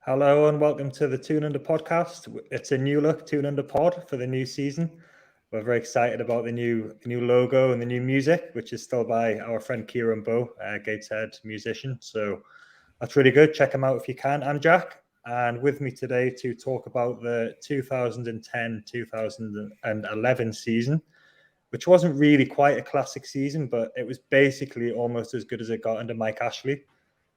Hello and welcome to the Tune Under podcast. It's a new look Tune Under pod for the new season. We're very excited about the new logo and the new music, which is still by our friend Kieran Bow, Gateshead musician. So that's really good. Check him out if you can. I'm Jack, and with me today to talk about the 2010-2011 season, which wasn't really quite a classic season, but it was basically almost as good as it got under Mike Ashley.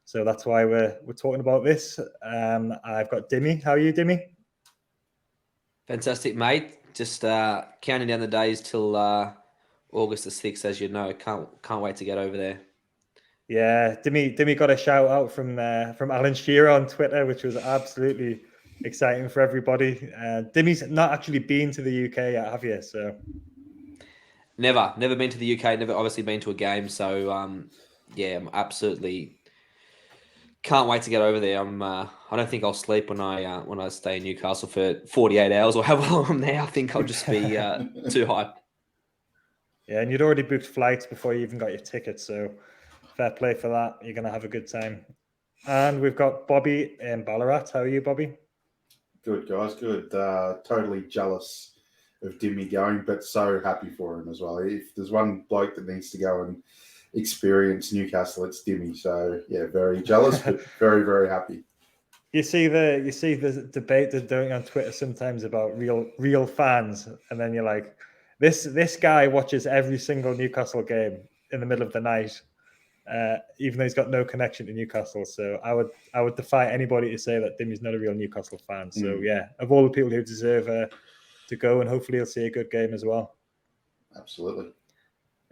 So that's why we're talking about this. I've got Dimi. How are you, Dimi? Fantastic, mate. Just counting down the days till August the 6th, as you know. Can't wait to get over there. Yeah, Dimi got a shout out from Alan Shearer on Twitter, which was absolutely exciting for everybody. Dimi's not actually been to the UK yet, have you? So Never been to the UK. Never obviously been to a game. So I'm absolutely can't wait to get over there. I don't think I'll sleep when I stay in Newcastle for 48 hours or however long I'm there. I think I'll just be too hyped. Yeah, and you'd already booked flights before you even got your tickets, so fair play for that. You're going to have a good time. And we've got Bobby in Ballarat. How are you, Bobby? Good, guys. Good. Totally jealous of Dimi going, but so happy for him as well. If there's one bloke that needs to go and experience Newcastle, it's Dimi. So yeah, very jealous, but very, very happy. You see the debate they're doing on Twitter sometimes about real fans, and then you're like, this guy watches every single Newcastle game in the middle of the night, even though he's got no connection to Newcastle. So I would defy anybody to say that Dimi's not a real Newcastle fan. So yeah, of all the people who deserve to go, and hopefully he'll see a good game as well. Absolutely.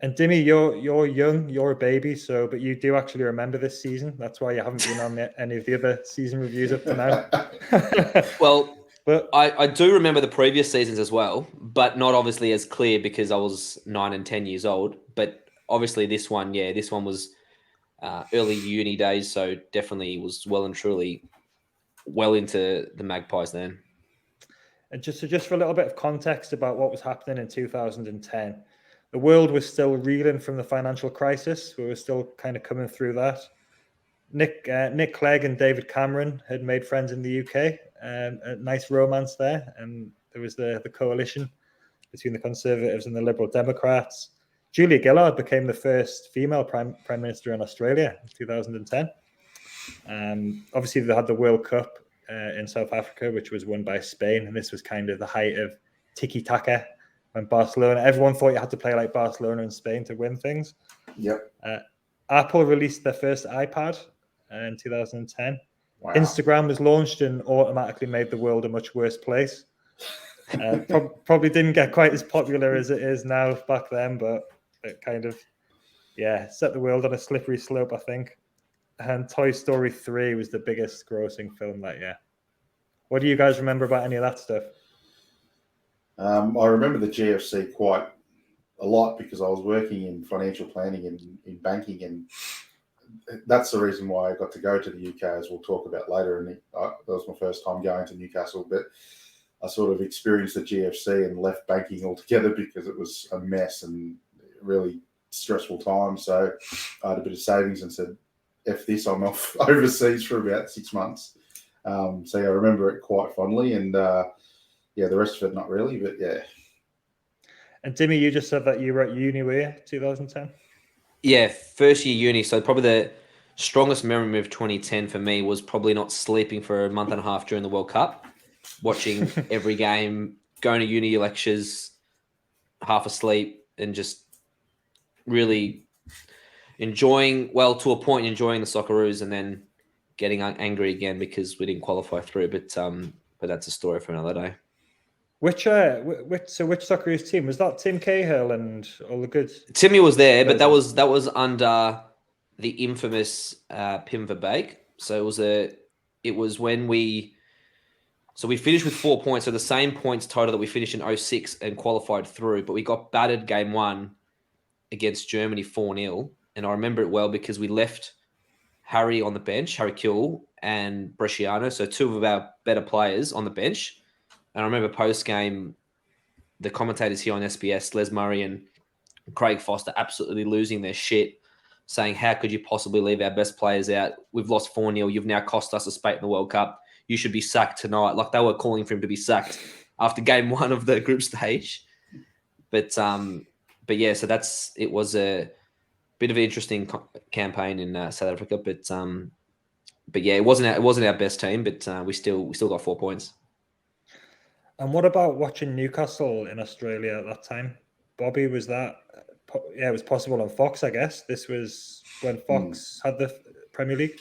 And Dimi, you're young, you're a baby, but you do actually remember this season. That's why you haven't been on any of the other season reviews up to now. Well, but I do remember the previous seasons as well, but not obviously as clear because I was 9 and 10 years old. But obviously this one was early uni days, so definitely was well and truly well into the Magpies then. And just for a little bit of context about what was happening in 2010, the world was still reeling from the financial crisis. We were still kind of coming through that. Nick Clegg and David Cameron had made friends in the UK, a nice romance there. And there was the coalition between the Conservatives and the Liberal Democrats. Julia Gillard became the first female prime minister in Australia in 2010. Obviously, they had the World Cup in South Africa, which was won by Spain. And this was kind of the height of tiki-taka. When Barcelona, everyone thought you had to play like Barcelona and Spain to win things. Yep. Apple released their first iPad in 2010. Wow. Instagram was launched and automatically made the world a much worse place. Probably didn't get quite as popular as it is now back then, but it kind of, set the world on a slippery slope, I think. And Toy Story 3 was the biggest grossing film that year. What do you guys remember about any of that stuff? I remember the GFC quite a lot because I was working in financial planning and in banking, and that's the reason why I got to go to the UK, as we'll talk about later. And that was my first time going to Newcastle, but I sort of experienced the GFC and left banking altogether because it was a mess and really stressful time. So I had a bit of savings and said, F this, I'm off overseas for about 6 months. So I remember it quite fondly, and the rest of it, not really, but yeah. And Dimi, you just said that you were at uni, were you, 2010? Yeah, first year uni. So probably the strongest memory of 2010 for me was probably not sleeping for a month and a half during the World Cup, watching every game, going to uni lectures, half asleep, and just really enjoying the Socceroos, and then getting angry again because we didn't qualify through. But that's a story for another day. Which Socceroos team was that? Tim Cahill and all the good. Timmy was there, but that was under the infamous Pim Verbeek. So it was when we finished with 4 points, so the same points total that we finished in 2006 and qualified through, but we got battered game 1 against Germany 4-0, and I remember it well because we left Harry on the bench, Harry Kewell and Bresciano, so two of our better players on the bench. And I remember post-game, the commentators here on SBS, Les Murray and Craig Foster, absolutely losing their shit, saying, how could you possibly leave our best players out? We've lost 4-0. You've now cost us a spot in the World Cup. you should be sacked tonight. Like they were calling for him to be sacked after game 1 of the group stage. But yeah, so it was a bit of an interesting campaign in South Africa. But yeah, it wasn't our best team, but we still got 4 points. And what about watching Newcastle in Australia at that time? Bobby, was that? Yeah, it was possible on Fox, I guess. This was when Fox had the Premier League.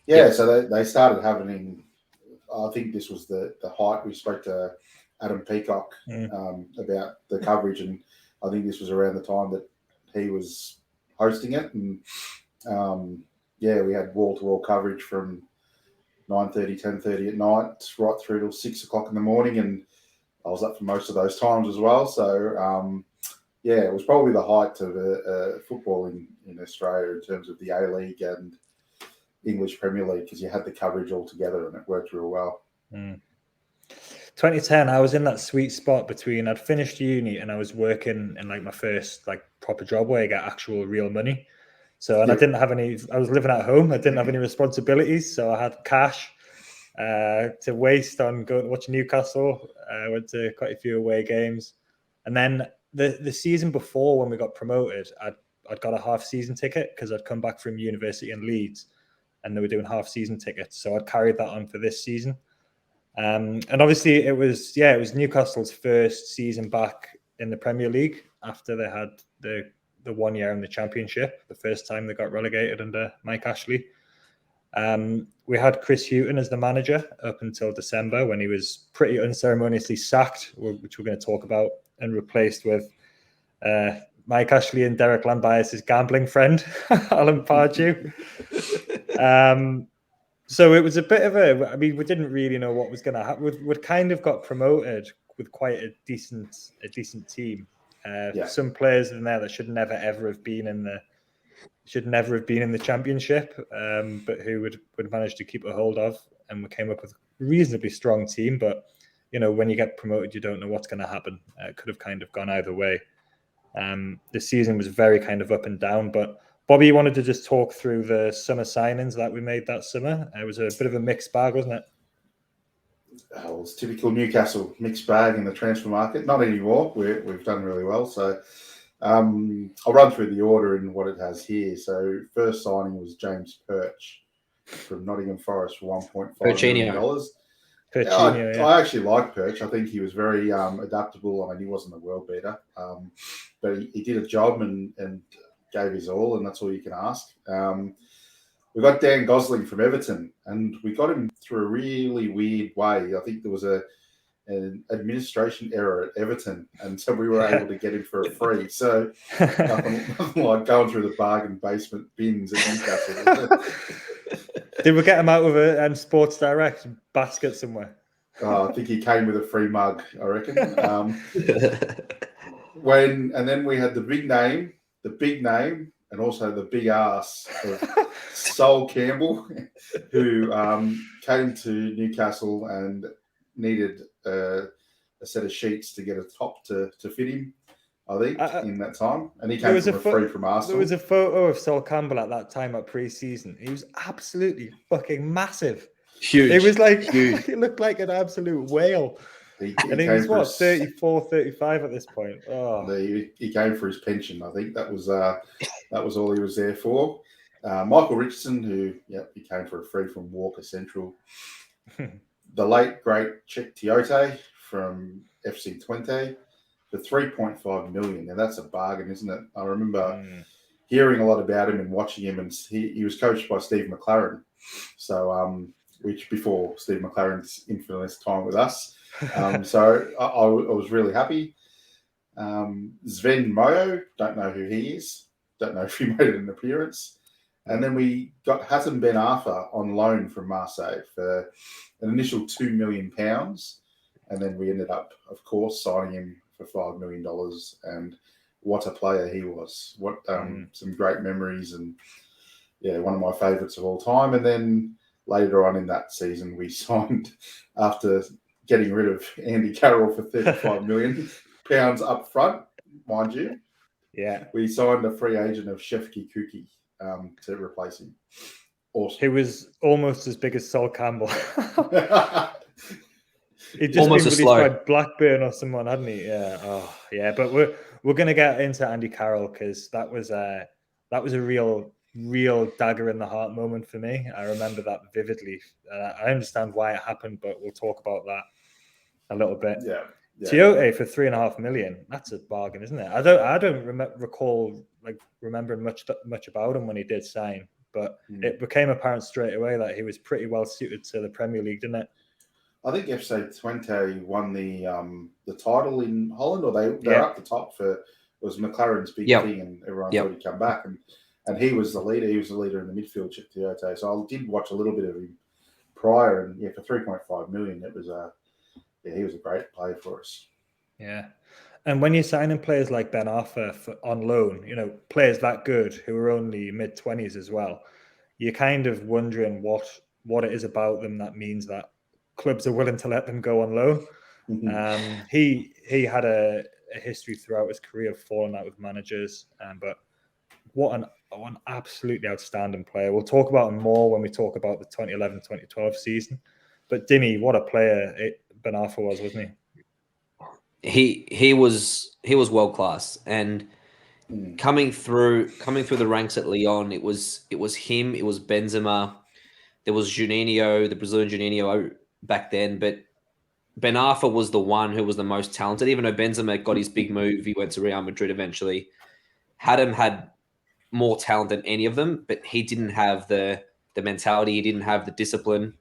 Yeah, so they started having. I think this was the height. We spoke to Adam Peacock about the coverage, and I think this was around the time that he was hosting it. And we had wall-to-wall coverage from 9:30, 10:30 at night, right through till 6 o'clock in the morning, and I was up for most of those times as well. So it was probably the height of football in Australia in terms of the A-League and English Premier League, because you had the coverage all together and it worked real well. 2010, I was in that sweet spot between I'd finished uni and I was working in like my first like proper job where you get actual real money. So, and I didn't have any, I was living at home. I didn't have any responsibilities. So I had cash to waste on going to watch Newcastle. I went to quite a few away games. And then the season before when we got promoted, I'd got a half season ticket because I'd come back from university in Leeds and they were doing half season tickets. So I'd carried that on for this season. And obviously it was Newcastle's first season back in the Premier League after they had the 1 year in the Championship, the first time they got relegated under Mike Ashley. We had Chris Hughton as the manager up until December when he was pretty unceremoniously sacked, which we're going to talk about, and replaced with Mike Ashley and Derek Lambias's gambling friend, Alan Pardew. So it was a bit of we didn't really know what was going to happen. We'd kind of got promoted with quite a decent team. Some players in there that should never have been in the Championship, but who would manage to keep a hold of, and we came up with a reasonably strong team. But when you get promoted, you don't know what's going to happen. It could have kind of gone either way. The season was very kind of up and down, but Bobby, you wanted to just talk through the summer signings that we made that summer. It was a bit of a mixed bag, wasn't it? Oh, it's typical Newcastle mixed bag in the transfer market. Not anymore. We've done really well. So I'll run through the order and what it has here. So first signing was James Perch from Nottingham Forest for $1.5 million. I actually like Perch. I think he was very adaptable. I mean, he wasn't a world beater, but he did a job and gave his all, and that's all you can ask. We got Dan Gosling from Everton, and we got him through a really weird way. I think there was an administration error at Everton, and so we were able to get him for a free. So nothing like going through the bargain basement bins at Newcastle. Did we get him out with a Sports Direct basket somewhere? I think he came with a free mug, I reckon. And then we had the big name, and also the big ass of Sol Campbell, who came to Newcastle and needed a set of sheets to get a top to fit him, I think, in that time. And he came free from Arsenal. There was a photo of Sol Campbell at that time at pre-season. He was absolutely fucking massive. Huge. It was like, he looked like an absolute whale. He was what, 34, 35 at this point? Oh. He came for his pension. I think that was all he was there for. Michael Richardson, who he came for a free from Walker Central. The late great Czech Tiote from FC Twente for $3.5 million. Now that's a bargain, isn't it? I remember hearing a lot about him and watching him, and he was coached by Steve McLaren. So which before Steve McLaren's infamous time with us. So I was really happy. Sven Moyo, don't know who he is. Don't know if he made an appearance. And then we got Hassan Ben Arfa on loan from Marseille for an initial £2 million. And then we ended up, of course, signing him for $5 million. And what a player he was. What some great memories, and one of my favourites of all time. And then later on in that season, we signed, after getting rid of Andy Carroll for £35 million up front, mind you. Yeah. We signed a free agent of Shefki Kuki to replace him. Awesome. He was almost as big as Sol Campbell. He'd just Almost been as released slow. by Blackburn or someone, hadn't he? Yeah. Oh, yeah. But we're gonna get into Andy Carroll because that was a real dagger in the heart moment for me. I remember that vividly. I understand why it happened, but we'll talk about that a little bit. Yeah. Tiote for $3.5 million. That's a bargain, isn't it? I don't recall remembering much about him when he did sign, but it became apparent straight away that he was pretty well suited to the Premier League, didn't it? I think FC Twente won the title in Holland, or they're up the top for, it was McLaren's big thing, and everyone thought he'd come back, and he was the leader. He was the leader in the midfield, Tiote. So I did watch a little bit of him prior, and for $3.5 million, it was he was a great player for us. Yeah. And when you're signing players like Ben Arthur on loan, players that good who are only mid-20s as well, you're kind of wondering what it is about them that means that clubs are willing to let them go on loan. He had a history throughout his career of falling out with managers, but what an absolutely outstanding player. We'll talk about him more when we talk about the 2011-2012 season. But Dimi, what a player Ben Arthur was, wasn't he? He was world class, and coming through the ranks at Lyon, it was him, it was Benzema, there was Juninho, the Brazilian Juninho back then, but Ben Arthur was the one who was the most talented. Even though Benzema got his big move, he went to Real Madrid eventually. Had more talent than any of them, but he didn't have the mentality, he didn't have the discipline,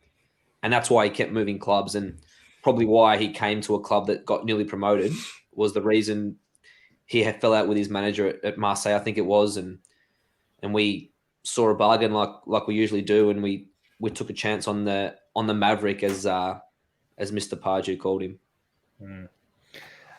and that's why he kept moving clubs, and probably why he came to a club that got newly promoted was the reason he had fell out with his manager at Marseille, I think it was, and we saw a bargain like we usually do, and we took a chance on the Maverick as Mr. Pardew called him.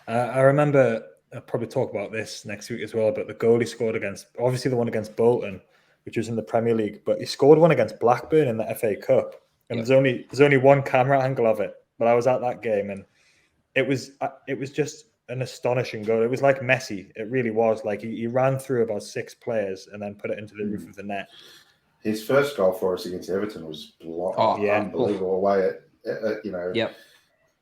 I remember, I'll probably talk about this next week as well, but the goal he scored obviously the one against Bolton, which was in the Premier League, but he scored one against Blackburn in the FA Cup, and there's only one camera angle of it, but I was at that game, and it was just an astonishing goal. It was like Messi. It really was. Like he ran through about 6 players and then put it into the roof of the net. His first goal for us against Everton was unbelievable away at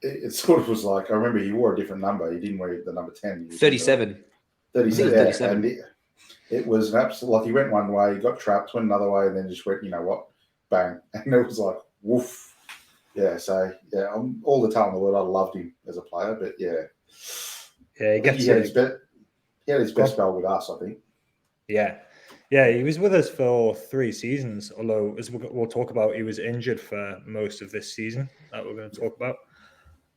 It sort of was like, I remember he wore a different number. He didn't wear the number 10. 37. 37. And it was an absolute, like he went one way, he got trapped, went another way, and then just went, bang. And it was like, woof. Yeah, so, all the talent in the world. I loved him as a player, but he had his best spell with us, I think. Yeah, he was with us for 3 seasons, although, as we'll talk about, he was injured for most of this season that we're going to talk about.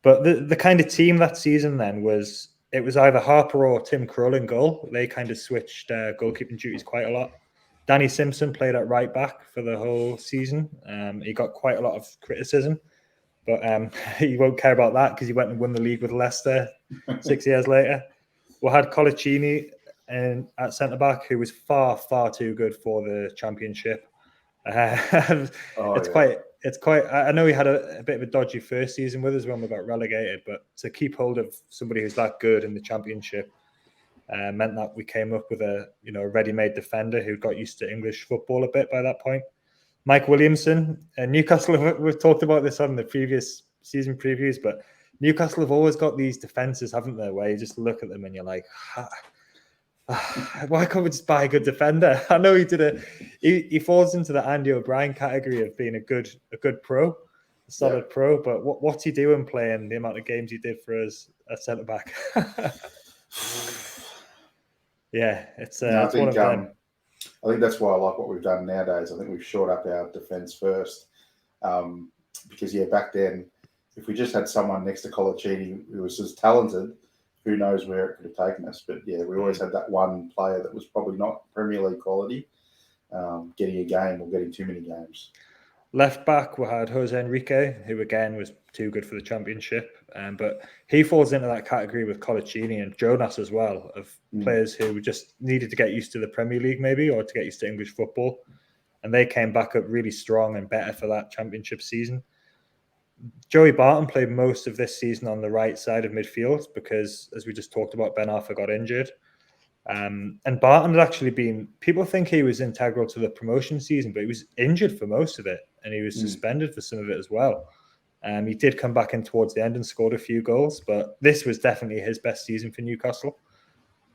But the kind of team that season then was either Harper or Tim Krul in goal. They kind of switched goalkeeping duties quite a lot. Danny Simpson played at right back for the whole season. He got quite a lot of criticism, but he won't care about that because he went and won the league with Leicester 6 years later. We had Colaccini at centre back, who was far, far too good for the Championship. It's quite. I know he had a bit of a dodgy first season with us when we got relegated, but to keep hold of somebody who's that good in the Championship meant that we came up with a ready-made defender who got used to English football a bit by that point. Mike Williamson, Newcastle. We've talked about this on the previous season previews, but Newcastle have always got these defenses, haven't they? Where you just look at them and you're like, why can't we just buy a good defender? I know he falls into the Andy O'Brien category of being a good pro, a solid pro, but what's he doing playing the amount of games he did for us at centre back? It's one of them. I think that's why I like what we've done nowadays. I think we've shored up our defence first, because back then, if we just had someone next to Colaccini who was as talented, who knows where it could have taken us. But we always had that one player that was probably not Premier League quality, getting a game or getting too many games. Left back, we had Jose Enrique, who again was too good for the Championship, but he falls into that category with Colaccini and Jonas as well, of players who just needed to get used to the Premier League maybe, or to get used to English football, and they came back up really strong and better for that Championship season. Joey Barton played most of this season on the right side of midfield because, as we just talked about, Ben Arthur got injured. And Barton had actually been, people think he was integral to the promotion season, but he was injured for most of it, and he was suspended for some of it as well. He did come back in towards the end and scored a few goals, but this was definitely his best season for Newcastle.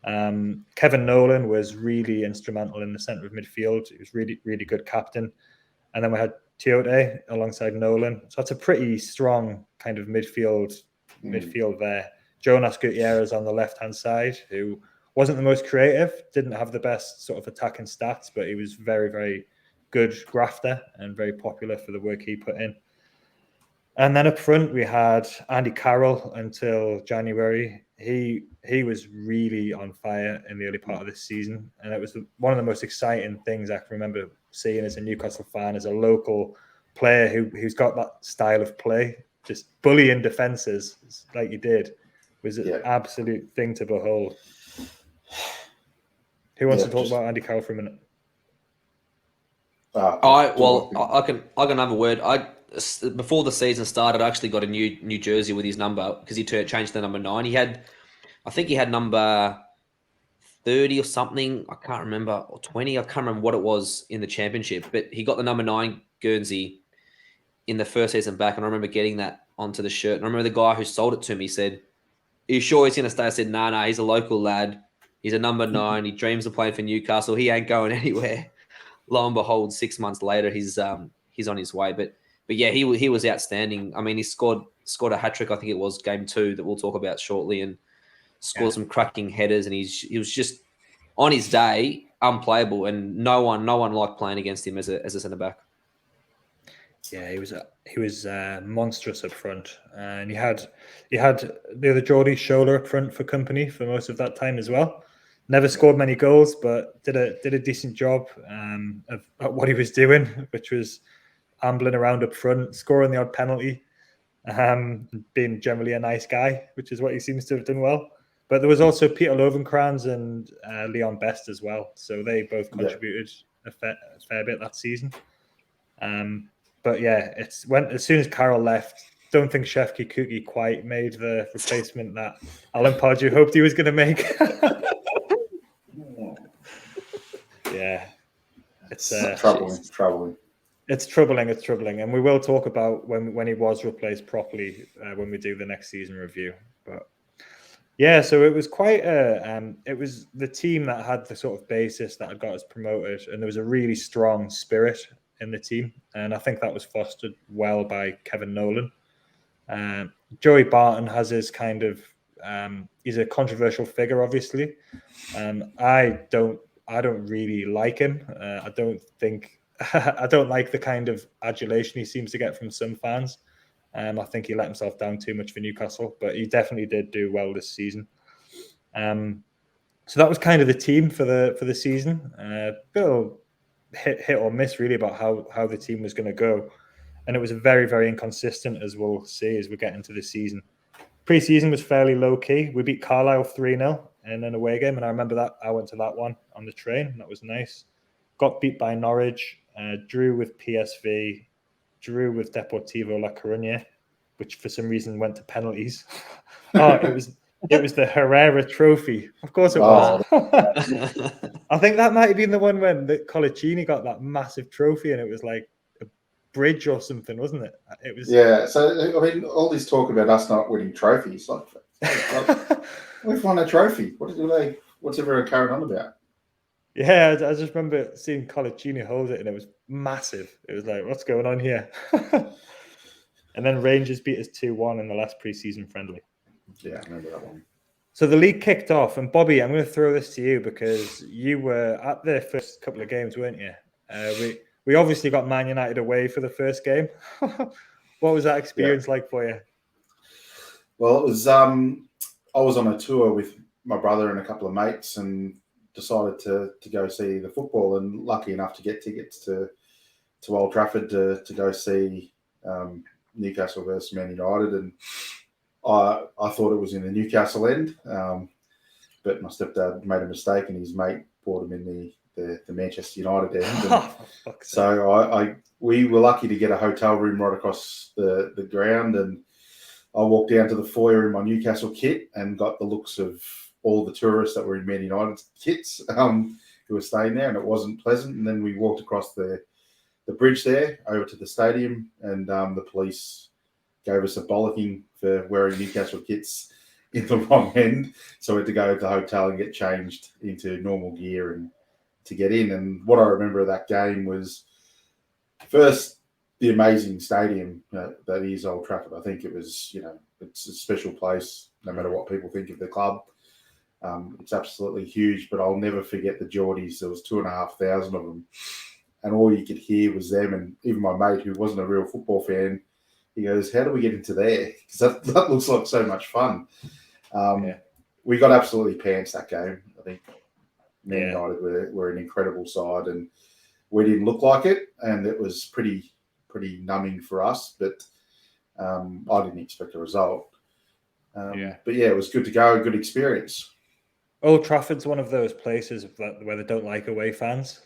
Kevin Nolan was really instrumental in the centre of midfield. He was really, really good captain. And then we had Tiote alongside Nolan. So that's a pretty strong kind of midfield there. Jonas Gutierrez on the left-hand side, who wasn't the most creative, didn't have the best sort of attacking stats, but he was very, very good grafter and very popular for the work he put in. And then up front, we had Andy Carroll until January. He was really on fire in the early part of this season. And it was one of the most exciting things I can remember seeing as a Newcastle fan, as a local player who's got that style of play, just bullying defences like he did, was an absolute thing to behold. Who wants to talk about Andy Cowell for a minute? I can have a word. Before the season started, I actually got a new jersey with his number because he changed the number 9. I think he had number 30 or something. I can't remember, or 20. I can't remember what it was in the championship, but he got the number 9 Guernsey in the first season back, and I remember getting that onto the shirt. And I remember the guy who sold it to me said, "Are you sure he's going to stay?" I said, "No, he's a local lad. He's a number 9. He dreams of playing for Newcastle. He ain't going anywhere." Lo and behold, 6 months later, he's on his way. But yeah, he was outstanding. I mean, he scored a hat trick. I think it was game 2 that we'll talk about shortly, and scored some cracking headers. And he was just on his day unplayable, and no one liked playing against him as a centre back. Yeah, he was monstrous up front, and he had the other Geordie Shoulder up front for company for most of that time as well. Never scored many goals, but did a decent job of what he was doing, which was ambling around up front, scoring the odd penalty, being generally a nice guy, which is what he seems to have done well. But there was also Peter Lovenkrands and Leon Best as well, so they both contributed a fair bit that season. But yeah, as soon as Carroll left, don't think Shefki Kuki quite made the replacement that Alan Pardew hoped he was going to make. Yeah, it's troubling. It's troubling, and we will talk about when he was replaced properly when we do the next season review. But yeah, so it was quite it was the team that had the sort of basis that had got us promoted, and there was a really strong spirit in the team, and I think that was fostered well by Kevin Nolan. Joey Barton has his kind of he's a controversial figure, obviously. I don't really like him. I don't like the kind of adulation he seems to get from some fans. I think he let himself down too much for Newcastle, but he definitely did do well this season. So that was kind of the team for the season. Bit hit or miss really about how the team was going to go, and it was very, very inconsistent, as we'll see as we get into the season. Pre-season was fairly low key. We beat Carlisle 3-0 in an away game, and I remember that I went to that one on the train. That was nice. Got beat by Norwich, drew with PSV, drew with Deportivo La Coruña, which for some reason went to penalties. It was the Herrera Trophy. Of course it was. I think that might have been the one when the Colaccini got that massive trophy, and it was like a bridge or something, wasn't it? It was. Yeah. So I mean, all this talk about us not winning trophies, like we've won a trophy. What's everyone carrying on about? Yeah, I just remember seeing Colaccini hold it, and it was massive. It was like, what's going on here? And then Rangers beat us 2-1 in the last pre-season friendly. Yeah, I remember that one. So the league kicked off, and Bobby, I'm going to throw this to you because you were at the first couple of games, weren't you? We obviously got Man United away for the first game. What was that experience like for you? Well, it was. I was on a tour with my brother and a couple of mates, and decided to go see the football, and lucky enough to get tickets to Old Trafford to go see Newcastle versus Man United, and I thought it was in the Newcastle end, but my stepdad made a mistake, and his mate brought him in the Manchester United end. So we were lucky to get a hotel room right across the ground, and I walked down to the foyer in my Newcastle kit and got the looks of all the tourists that were in Man United kits who were staying there, and it wasn't pleasant. And then we walked across the bridge there over to the stadium, and the police gave us a bollocking for wearing Newcastle kits in the wrong end. So we had to go to the hotel and get changed into normal gear and to get in. And what I remember of that game was first the amazing stadium that is Old Trafford. I think it was, it's a special place no matter what people think of the club. It's absolutely huge, but I'll never forget the Geordies. There was 2,500 of them, and all you could hear was them. And even my mate, who wasn't a real football fan, he goes, "How do we get into there? Because that looks like so much fun." We got absolutely pants that game. I think Man United were an incredible side, and we didn't look like it, and it was pretty numbing for us. But I didn't expect a result. But it was good to go, a good experience. Old Trafford's one of those places where they don't like away fans.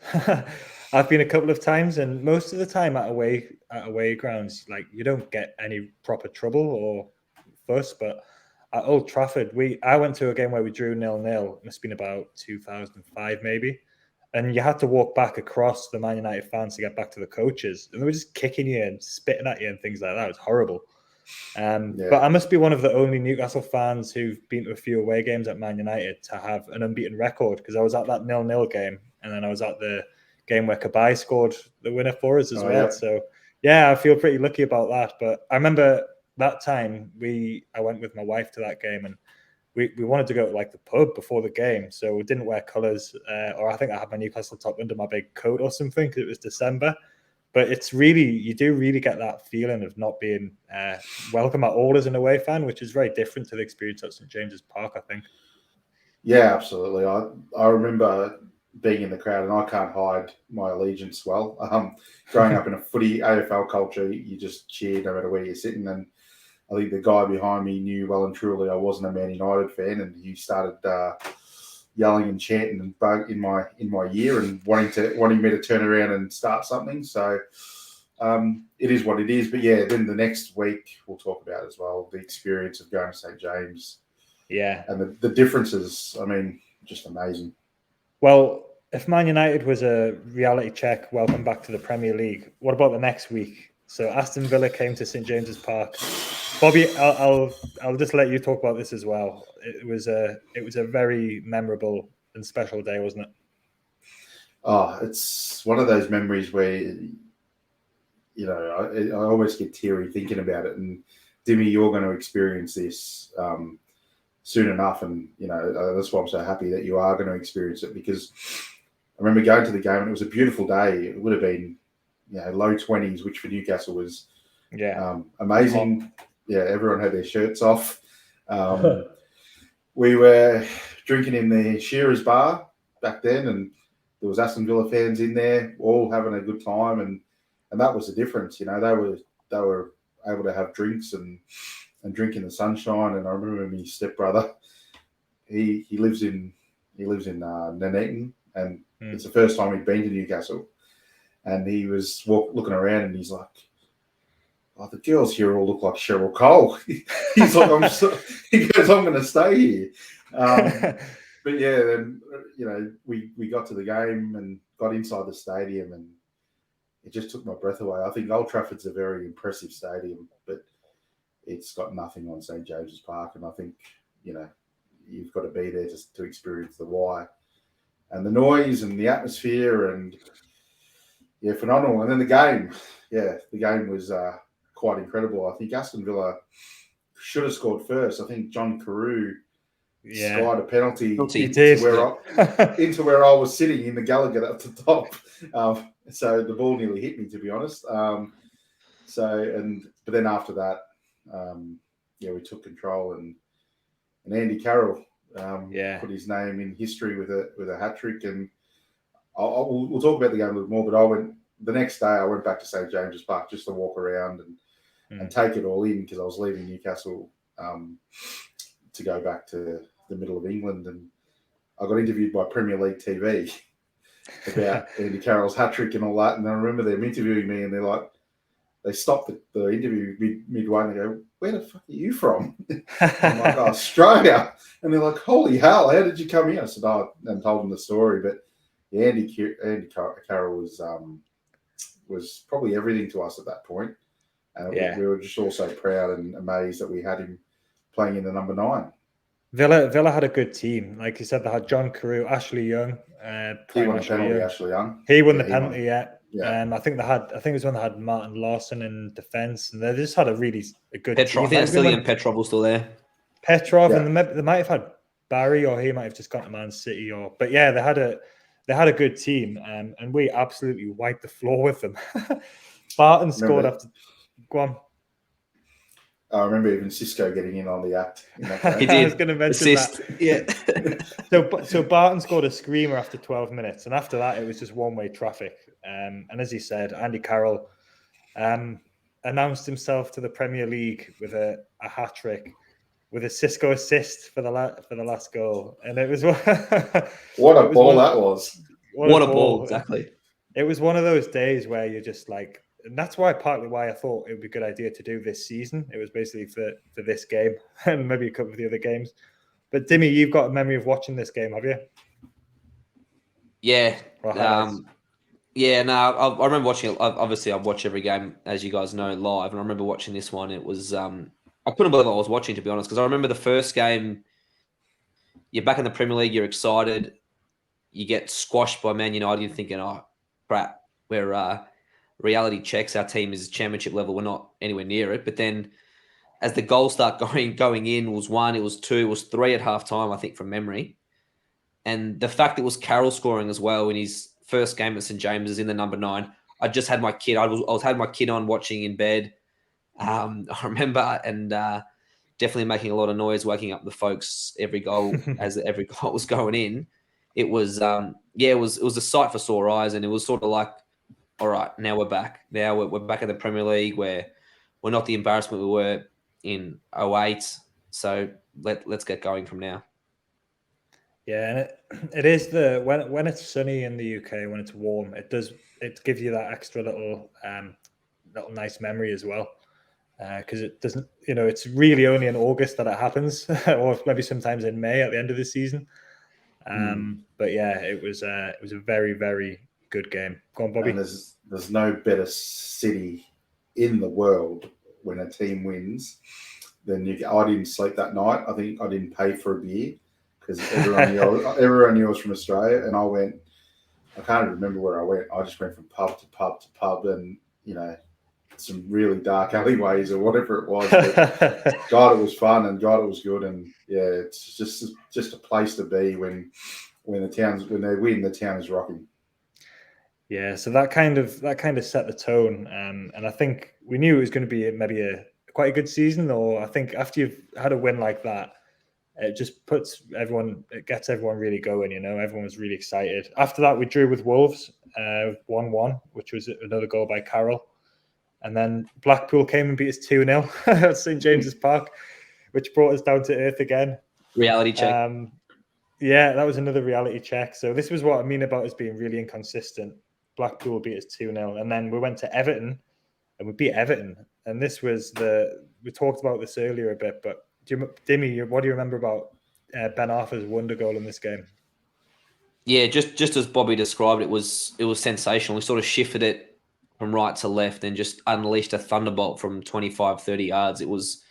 I've been a couple of times, and most of the time at away grounds, like, you don't get any proper trouble or fuss. But at Old Trafford, I went to a game where we drew 0-0. It must have been about 2005 maybe, and you had to walk back across the Man United fans to get back to the coaches, and they were just kicking you and spitting at you and things like that. It was horrible. But I must be one of the only Newcastle fans who've been to a few away games at Man United to have an unbeaten record, because I was at that 0-0 game, and then I was at the game where Campbell scored the winner for us as well. Yeah. So I feel pretty lucky about that. But I remember that time I went with my wife to that game, and we wanted to go to like the pub before the game, so we didn't wear colours, or I think I had my Newcastle top under my big coat or something because it was December. But it's you do really get that feeling of not being welcome at all as an away fan, which is very different to the experience at St James's Park, I think. Yeah, absolutely. I remember being in the crowd, and I can't hide my allegiance well. Growing up in a footy AFL culture, you just cheer no matter where you're sitting. And I think the guy behind me knew well and truly I wasn't a Man United fan, and he started yelling and chanting and bug in my ear and wanting me to turn around and start something. So it is what it is. But then the next week we'll talk about as well the experience of going to St James. Yeah, and the differences. I mean, just amazing. Well, if Man United was a reality check, welcome back to the Premier League, what about the next week? So Aston Villa came to St James's Park. Bobby, I'll just let you talk about this as well. It was a very memorable and special day, wasn't it? Oh, it's one of those memories where, I always get teary thinking about it. And Dimi, you're going to experience this soon enough, and that's why I'm so happy that you are going to experience it, because I remember going to the game and it was a beautiful day. It would have been low 20s, which for Newcastle was amazing. Everyone had their shirts off. We were drinking in the Shearer's bar back then, and there was Aston Villa fans in there all having a good time, and that was the difference. They were able to have drinks and drink in the sunshine. And I remember my stepbrother, he lives in Nuneaton, and it's the first time he'd been to Newcastle, and he was looking around, and he's like, "Oh, the girls here all look like Cheryl Cole." He's like, he goes, "I'm going to stay here." But then we got to the game and got inside the stadium, and it just took my breath away. I think Old Trafford's a very impressive stadium, but it's got nothing on St James's Park, and I think you've got to be there just to experience the why, and the noise and the atmosphere, and phenomenal. And then the game was quite incredible. I think Aston Villa should have scored first. I think John Carew skied a penalty into where I was sitting in the Gallagher at the top. So the ball nearly hit me, to be honest. But then after that, we took control, and Andy Carroll put his name in history with a hat trick. And we'll talk about the game a little more. But the next day I went back to St James's Park just to walk around and take it all in, because I was leaving Newcastle to go back to the middle of England, and I got interviewed by Premier League TV about Andy Carroll's hat trick and all that. And I remember them interviewing me, and they're like, they stopped the interview midway and they go, "Where the fuck are you from?" I'm like, "Oh, Australia." And they're like, "Holy hell, how did you come here?" I said, "Oh," and told them the story. But yeah, Andy Carroll was probably everything to us at that point. And we were just also proud and amazed that we had him playing in the number 9. Villa had a good team. Like you said, they had John Carew, Ashley Young. He won the penalty, Ashley Young. He won the penalty, yeah. I think it was when they had Martin Lawson in defence, and they just had a good Petrov. team. I think Ian Petrov was still there. Petrov, and they might have had Barry, or he might have just gone to Man City. But yeah, they had a good team, and we absolutely wiped the floor with them. Barton scored after. Go on. I remember even Cisco getting in on the act. He did. I was going to mention assist. that. Yeah. So Barton scored a screamer after 12 minutes, and after that, it was just one-way traffic. And as he said, Andy Carroll announced himself to the Premier League with a hat trick, with a Cisco assist for the last goal, and it was what a ball that was. What a ball, exactly. It was one of those days where you're just like. And that's partly why I thought it would be a good idea to do this season. It was basically for this game and maybe a couple of the other games. But Dimi, you've got a memory of watching this game, have you? Yeah. I remember watching it. Obviously, I've watched every game, as you guys know, live. And I remember watching this one. It was, I couldn't believe what I was watching, to be honest, because I remember the first game, you're back in the Premier League, you're excited. You get squashed by Man United, you're thinking, oh, crap, we're... reality checks, our team is championship level. We're not anywhere near it. But then as the goals start going in, it was 1, it was 2, it was 3 at halftime, I think, from memory. And the fact it was Carroll scoring as well in his first game at St. James's in the number 9, I just had my kid. I had my kid on watching in bed. I remember, and definitely making a lot of noise, waking up the folks every goal as every goal was going in. It was it was a sight for sore eyes, and it was sort of like, all right, now we're back. Now we're back in the Premier League where we're not the embarrassment we were in 2008. So let's get going from now. Yeah, and it is when it's sunny in the UK, when it's warm, it gives you that extra little nice memory as well. Because it doesn't, it's really only in August that it happens, or maybe sometimes in May at the end of the season. But yeah, it was a very, very good game. Go on, Bobby. And there's no better city in the world when a team wins than I didn't sleep that night. I think I didn't pay for a beer because everyone knew I was from Australia, and I can't remember where I went. I just went from pub to pub to pub, and some really dark alleyways or whatever it was. But God, it was fun, and God, it was good, and yeah, it's just a place to be when they win, the town is rocking. Yeah, so that kind of set the tone, and I think we knew it was going to be maybe quite a good season. Or I think after you've had a win like that, it just gets everyone really going. Everyone was really excited. After that, we drew with Wolves, 1-1, which was another goal by Carroll, and then Blackpool came and beat us 2-0 at St James's Park, which brought us down to earth again. Reality check. Yeah, that was another reality check. So this was what I mean about us being really inconsistent. Blackpool beat us 2-0, and then we went to Everton and we beat Everton. And this was we talked about this earlier a bit, but Dimi, what do you remember about Ben Arthur's wonder goal in this game? Yeah, just as Bobby described, it was sensational. We sort of shifted it from right to left and just unleashed a thunderbolt from 25, 30 yards. It was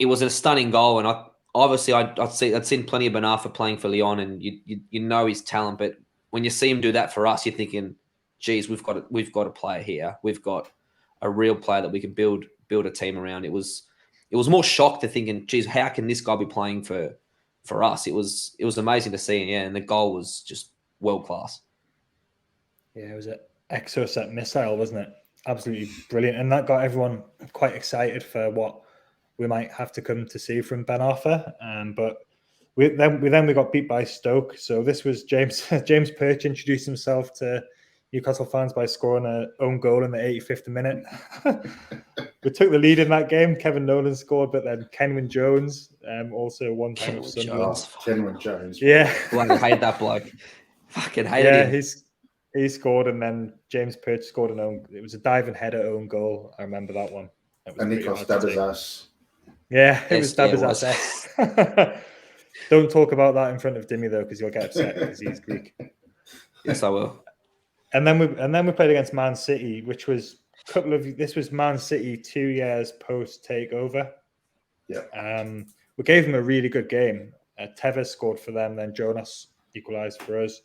a stunning goal, and I'd seen plenty of Ben Arthur playing for Lyon, and you know his talent, but when you see him do that for us, you're thinking, geez, we've got a player here. We've got a real player that we can build a team around. It was more shock to thinking, geez, how can this guy be playing for us? It was amazing to see, and the goal was just world class. Yeah, it was an Exocet missile, wasn't it? Absolutely brilliant, and that got everyone quite excited for what we might have to come to see from Ben Arthur. But we got beat by Stoke. So this was James Perch introduced himself to Newcastle fans by scoring an own goal in the 85th minute. We took the lead in that game. Kevin Nolan scored, but then Kenwyne Jones also one time of Sunderland. Kenwyne Jones. Yeah. I hate that bloke. Fucking hate him. He scored, and then James Perch scored it was a diving header own goal. I remember that one. That was And pretty Nikos hard to take. Dabazas. Yeah, it was Yes, yeah, it Dabazas. Don't talk about that in front of Dimi though, because he'll get upset because he's Greek. Yes, I will. And then we played against Man City, which was this was Man City 2 years post takeover. Yeah. We gave them a really good game. Tevez scored for them, then Jonas equalised for us.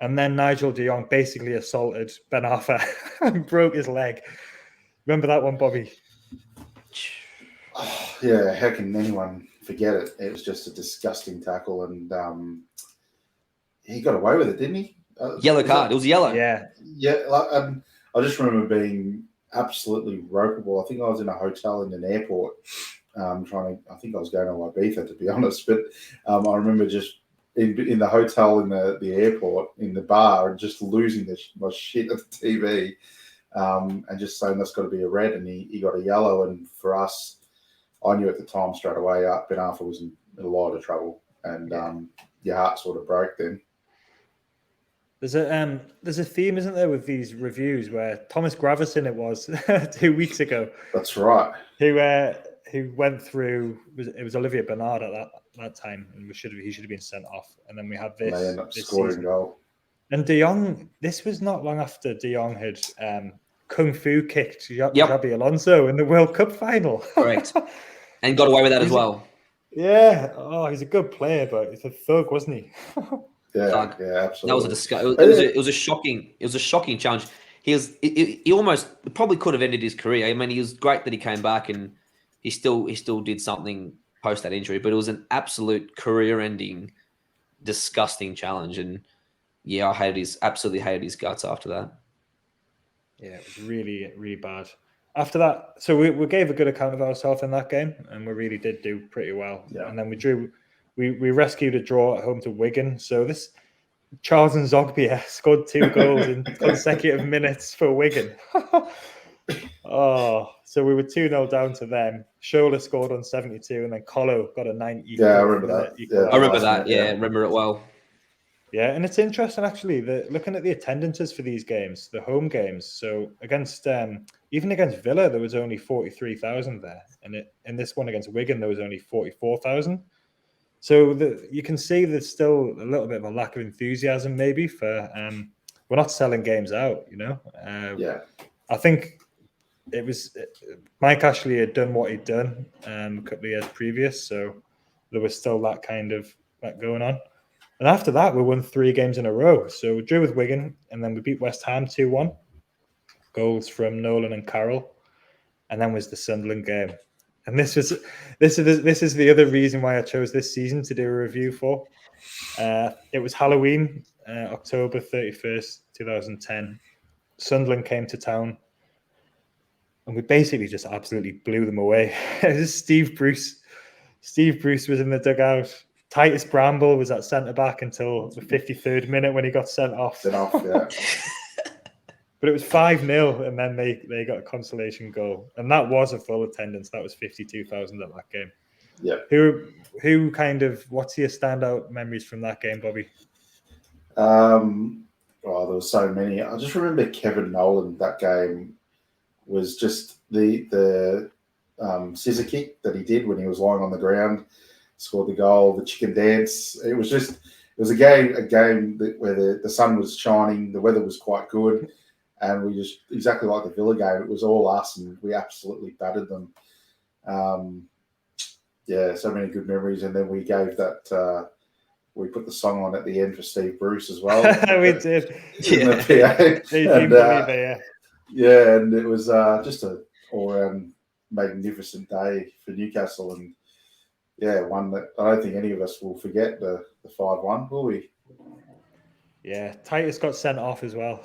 And then Nigel de Jong basically assaulted Ben Arfa and broke his leg. Remember that one, Bobby? Oh, yeah, how can anyone forget it? It was just a disgusting tackle, and he got away with it, didn't he? Yellow card. It was yellow. Yeah. I just remember being absolutely ropeable. I think I was in a hotel in an airport I think I was going to Ibiza, to be honest, but I remember just in the hotel in the airport, in the bar, and just losing my shit at the TV and just saying that's got to be a red, and he got a yellow. And for us, I knew at the time straight away Ben Arfa was in a lot of trouble, and your heart sort of broke then. There's a theme, isn't there, with these reviews where Thomas Gravison, it was 2 weeks ago. That's right. Who went through? It was Olivier Bernard at that time, and he should have been sent off. And then we had this. And they end up this scoring season. goal. And De Jong, this was not long after De Jong had kung fu kicked Xabi Alonso in the World Cup final. Correct. And got away with that as well. Yeah. Oh, he's a good player, but he's a thug, wasn't he? Yeah, absolutely. That was a disgusting. It was a shocking challenge. He almost probably could have ended his career. I mean, he was great that he came back and he still did something post that injury, but it was an absolute career-ending, disgusting challenge. And yeah, absolutely hated his guts after that. Yeah, it was really, really bad. After that, so we gave a good account of ourselves in that game, and we really did do pretty well. Yeah. And then we drew. We rescued a draw at home to Wigan. So this Charles Nzogbia scored 2 goals in consecutive minutes for Wigan. So we were 2-0 down to them. Shola scored on 72, and then Colo got a 90. Yeah, I remember that. I remember that. Yeah, I remember it well. Yeah, and it's interesting actually looking at the attendances for these games, the home games. So against even against Villa, there was only 43,000 there, and in this one against Wigan, there was only 44,000. So you can see there's still a little bit of a lack of enthusiasm, maybe for we're not selling games out, you know. I think it was Mike Ashley had done what he'd done a couple of years previous, so there was still that kind of that going on. And after that, we won 3 games in a row. So we drew with Wigan, and then we beat West Ham 2-1. Goals from Nolan and Carroll, and then was the Sunderland game. And this is the other reason why I chose this season to do a review for. It was Halloween, October 31st, 2010. Sunderland came to town, and we basically just absolutely blew them away. It was Steve Bruce. Steve Bruce was in the dugout. Titus Bramble was at centre back until the 53rd minute when he got sent off. Yeah. But it was 5-0, and then they got a consolation goal, and that was a full attendance. That was 52,000 at that game. Yeah. Who kind of? What's your standout memories from that game, Bobby? There were so many. I just remember Kevin Nolan. That game was just the scissor kick that he did when he was lying on the ground, scored the goal, the chicken dance. It was a game where the sun was shining, the weather was quite good. And we just, exactly like the Villa game, it was all us, and we absolutely battered them. So many good memories. And then we gave that, we put the song on at the end for Steve Bruce as well. We did. And it was just an all-round magnificent day for Newcastle. And one that I don't think any of us will forget, the 5-1, will we? Yeah, Titus got sent off as well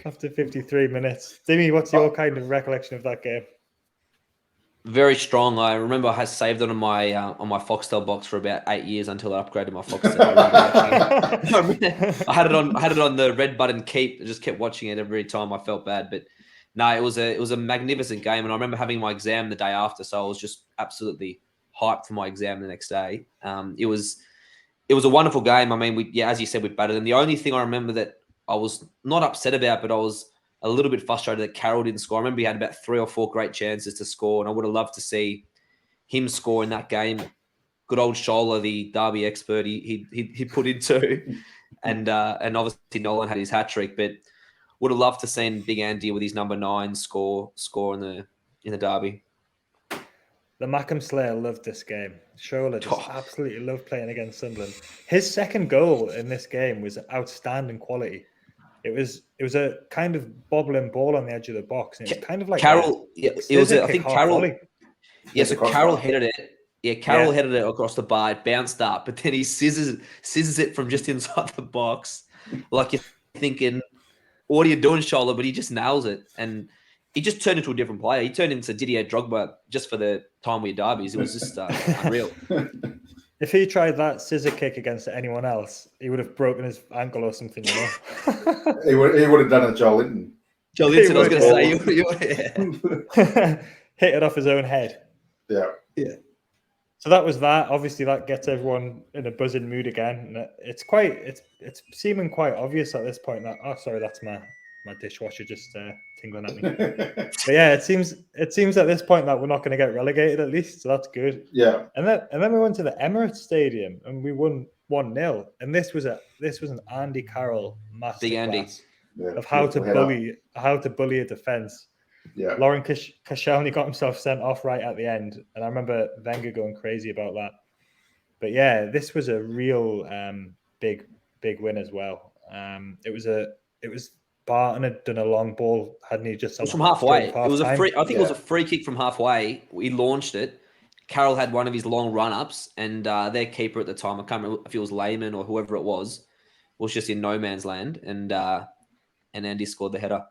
after 53 minutes. Dimi, what's your kind of recollection of that game? Very strong. I remember I had saved it on my Foxtel box for about 8 years until I upgraded my Foxtel. I had it on the red button keep. I just kept watching it every time. I felt bad, but no, it was a magnificent game, and I remember having my exam the day after, so I was just absolutely hyped for my exam the next day. It was a wonderful game. I mean, as you said, we battered them. The only thing I remember that I was not upset about, but I was a little bit frustrated that Carroll didn't score. I remember he had about 3 or 4 great chances to score, and I would have loved to see him score in that game. Good old Scholler, the Derby expert, he put in 2, and obviously Nolan had his hat trick, but would have loved to seen Big Andy with his number 9 score in the Derby. The Mackham Slayer loved this game. Scholler just absolutely loved playing against Sunderland. His second goal in this game was outstanding quality. It was a kind of bobbling ball on the edge of the box, and it's kind of like Carroll. It was. I think Carroll. volley. Yeah, so Carroll headed it. Yeah, Carroll headed it across the bar. It bounced up, but then he scissors it from just inside the box. Like you're thinking, what are you doing, Scholler? But he just nails it, and he just turned into a different player. He turned into Didier Drogba just for the time we had derbies. It was just unreal. If he tried that scissor kick against anyone else, he would have broken his ankle or something. You know? he would have done a Joe Linton. Joe Linton, I was going to say. Hit it off his own head. Yeah. So that was that. Obviously, that gets everyone in a buzzing mood again. And it's seeming quite obvious at this point that that's my dishwasher just tingling at me. But yeah, it seems at this point that we're not going to get relegated at least, so that's good. Yeah. And then we went to the Emirates Stadium and we won 1-0. And this was an Andy Carroll masterclass of how to bully a defense. Yeah. Lauren Koscielny got himself sent off right at the end, and I remember Wenger going crazy about that. But yeah, this was a real big win as well. It was Barton had done a long ball, hadn't he? Just it was from halfway. It was a free. I think it was a free kick from halfway. We launched it. Carroll had one of his long run-ups, and their keeper at the time, I can't remember if it was Lehman or whoever it was just in no man's land, and Andy scored the header.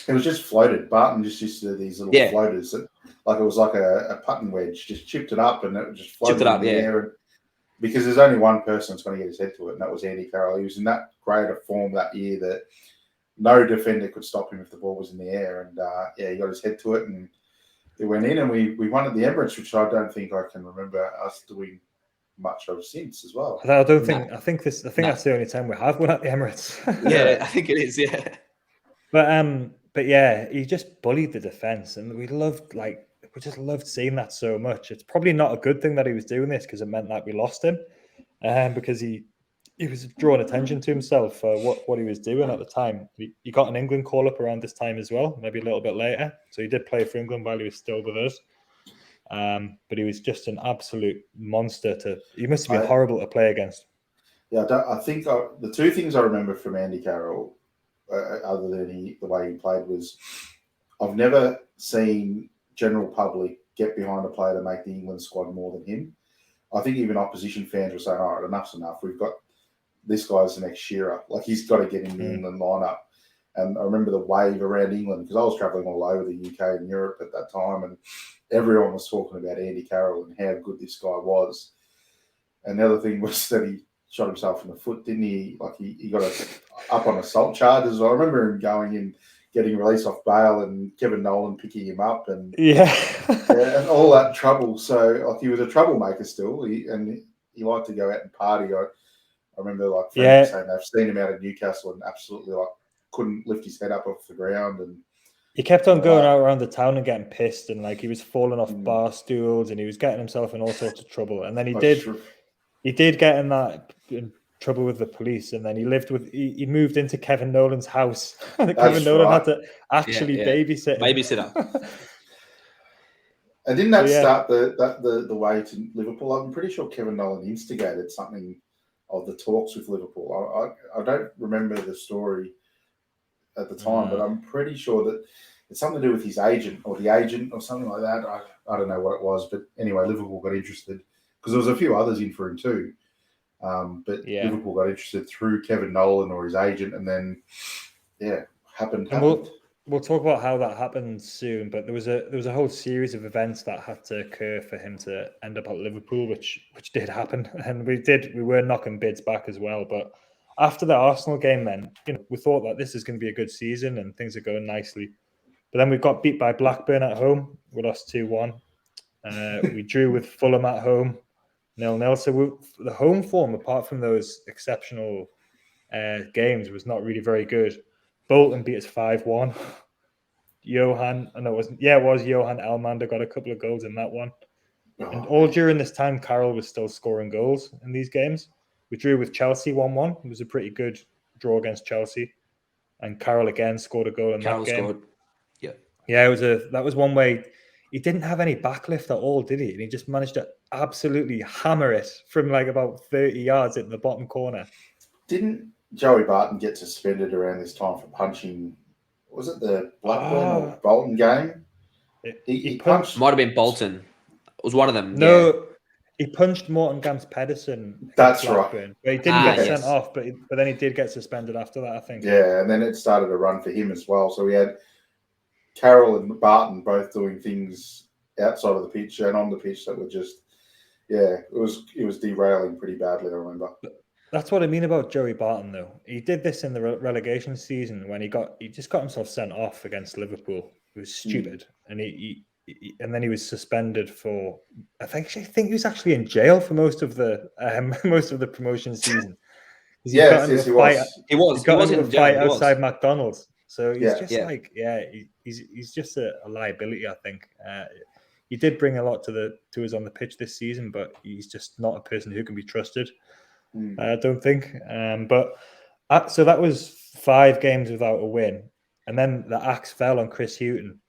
It was just floated. Barton just used to do these little floaters. It was like a putting wedge. Just chipped it up and it just floated in the air. And because there's only one person that's going to get his head to it, and that was Andy Carroll. He was in that great a form that year that no defender could stop him if the ball was in the air. And he got his head to it and it went in, and we won at the Emirates, which I don't think I can remember us doing much of since as well. I think that's the only time we have won at the Emirates. Yeah, I think it is. Yeah. But yeah, he just bullied the defense, and we just loved seeing that so much. It's probably not a good thing that he was doing this because it meant that we lost him, because he was drawing attention to himself for what he was doing at the time. He got an England call up around this time as well, maybe a little bit later. So he did play for England while he was still with us. But he was just an absolute monster. He must have been horrible to play against. Yeah, I think the two things I remember from Andy Carroll, other than the way he played, was I've never seen general public get behind a player to make the England squad more than him. I think even opposition fans were saying, all right, enough's enough. We've got this guy's the next Shearer. Like, he's got to get in the England lineup. And I remember the wave around England, because I was travelling all over the UK and Europe at that time, and everyone was talking about Andy Carroll and how good this guy was. And the other thing was that he shot himself in the foot, didn't he? Like, he got up on assault charges. I remember him going in, getting released off bail, and Kevin Nolan picking him up, and and all that trouble. So, like, he was a troublemaker still, and he liked to go out and party. I remember, like, friends saying they've seen him out at Newcastle and absolutely, like, couldn't lift his head up off the ground, and he kept on going out around the town and getting pissed, and like he was falling off bar stools, and he was getting himself in all sorts of trouble. And then he did get in trouble with the police, and then he moved into Kevin Nolan's house. Kevin Nolan had to actually babysit him. And didn't that start the way to Liverpool? I'm pretty sure Kevin Nolan instigated something of the talks with Liverpool. I don't remember the story at the time, but I'm pretty sure that it's something to do with his agent or the agent or something like that. I don't know what it was, but anyway, Liverpool got interested because there was a few others in for him too. But Liverpool got interested through Kevin Nolan or his agent, and then happened. We'll talk about how that happened soon, but there was a whole series of events that had to occur for him to end up at Liverpool, which did happen, and we were knocking bids back as well. But after the Arsenal game, then we thought that this is going to be a good season and things are going nicely. But then we got beat by Blackburn at home. We lost 2-1. We drew with Fulham at home, 0-0. So the home form, apart from those exceptional games was not really very good. Bolton beat us 5-1. Johan Elmander got a couple of goals in that one. And all during this time, Carroll was still scoring goals in these games. We drew with Chelsea 1-1. It was a pretty good draw against Chelsea. And Carroll again scored a goal in that game. Scored. Yeah. Yeah, that was one way. He didn't have any backlift at all, did he? And he just managed to absolutely hammer it from like about 30 yards in the bottom corner. Didn't Joey Barton get suspended around this time for punching? Was it the Blackburn or Bolton game? He punched. Might have been Bolton. It was one of them. No, yeah. He punched Morton Gams Pedersen. That's Blackburn, right. But he didn't get sent off, but then he did get suspended after that, I think. Yeah, and then it started a run for him as well. So we had Carroll and Barton both doing things outside of the pitch and on the pitch that were just, it was derailing pretty badly, I remember. That's what I mean about Joey Barton, though. He did this in the relegation season when he just got himself sent off against Liverpool. It was stupid, and and then he was suspended for. I think he was actually in jail for most of the promotion season. Yes, he was. He got into a fight outside McDonald's. So he's he's just a liability, I think. He did bring a lot to us on the pitch this season, but he's just not a person who can be trusted. I don't think. So that was 5 games without a win, and then the axe fell on Chris Hughton.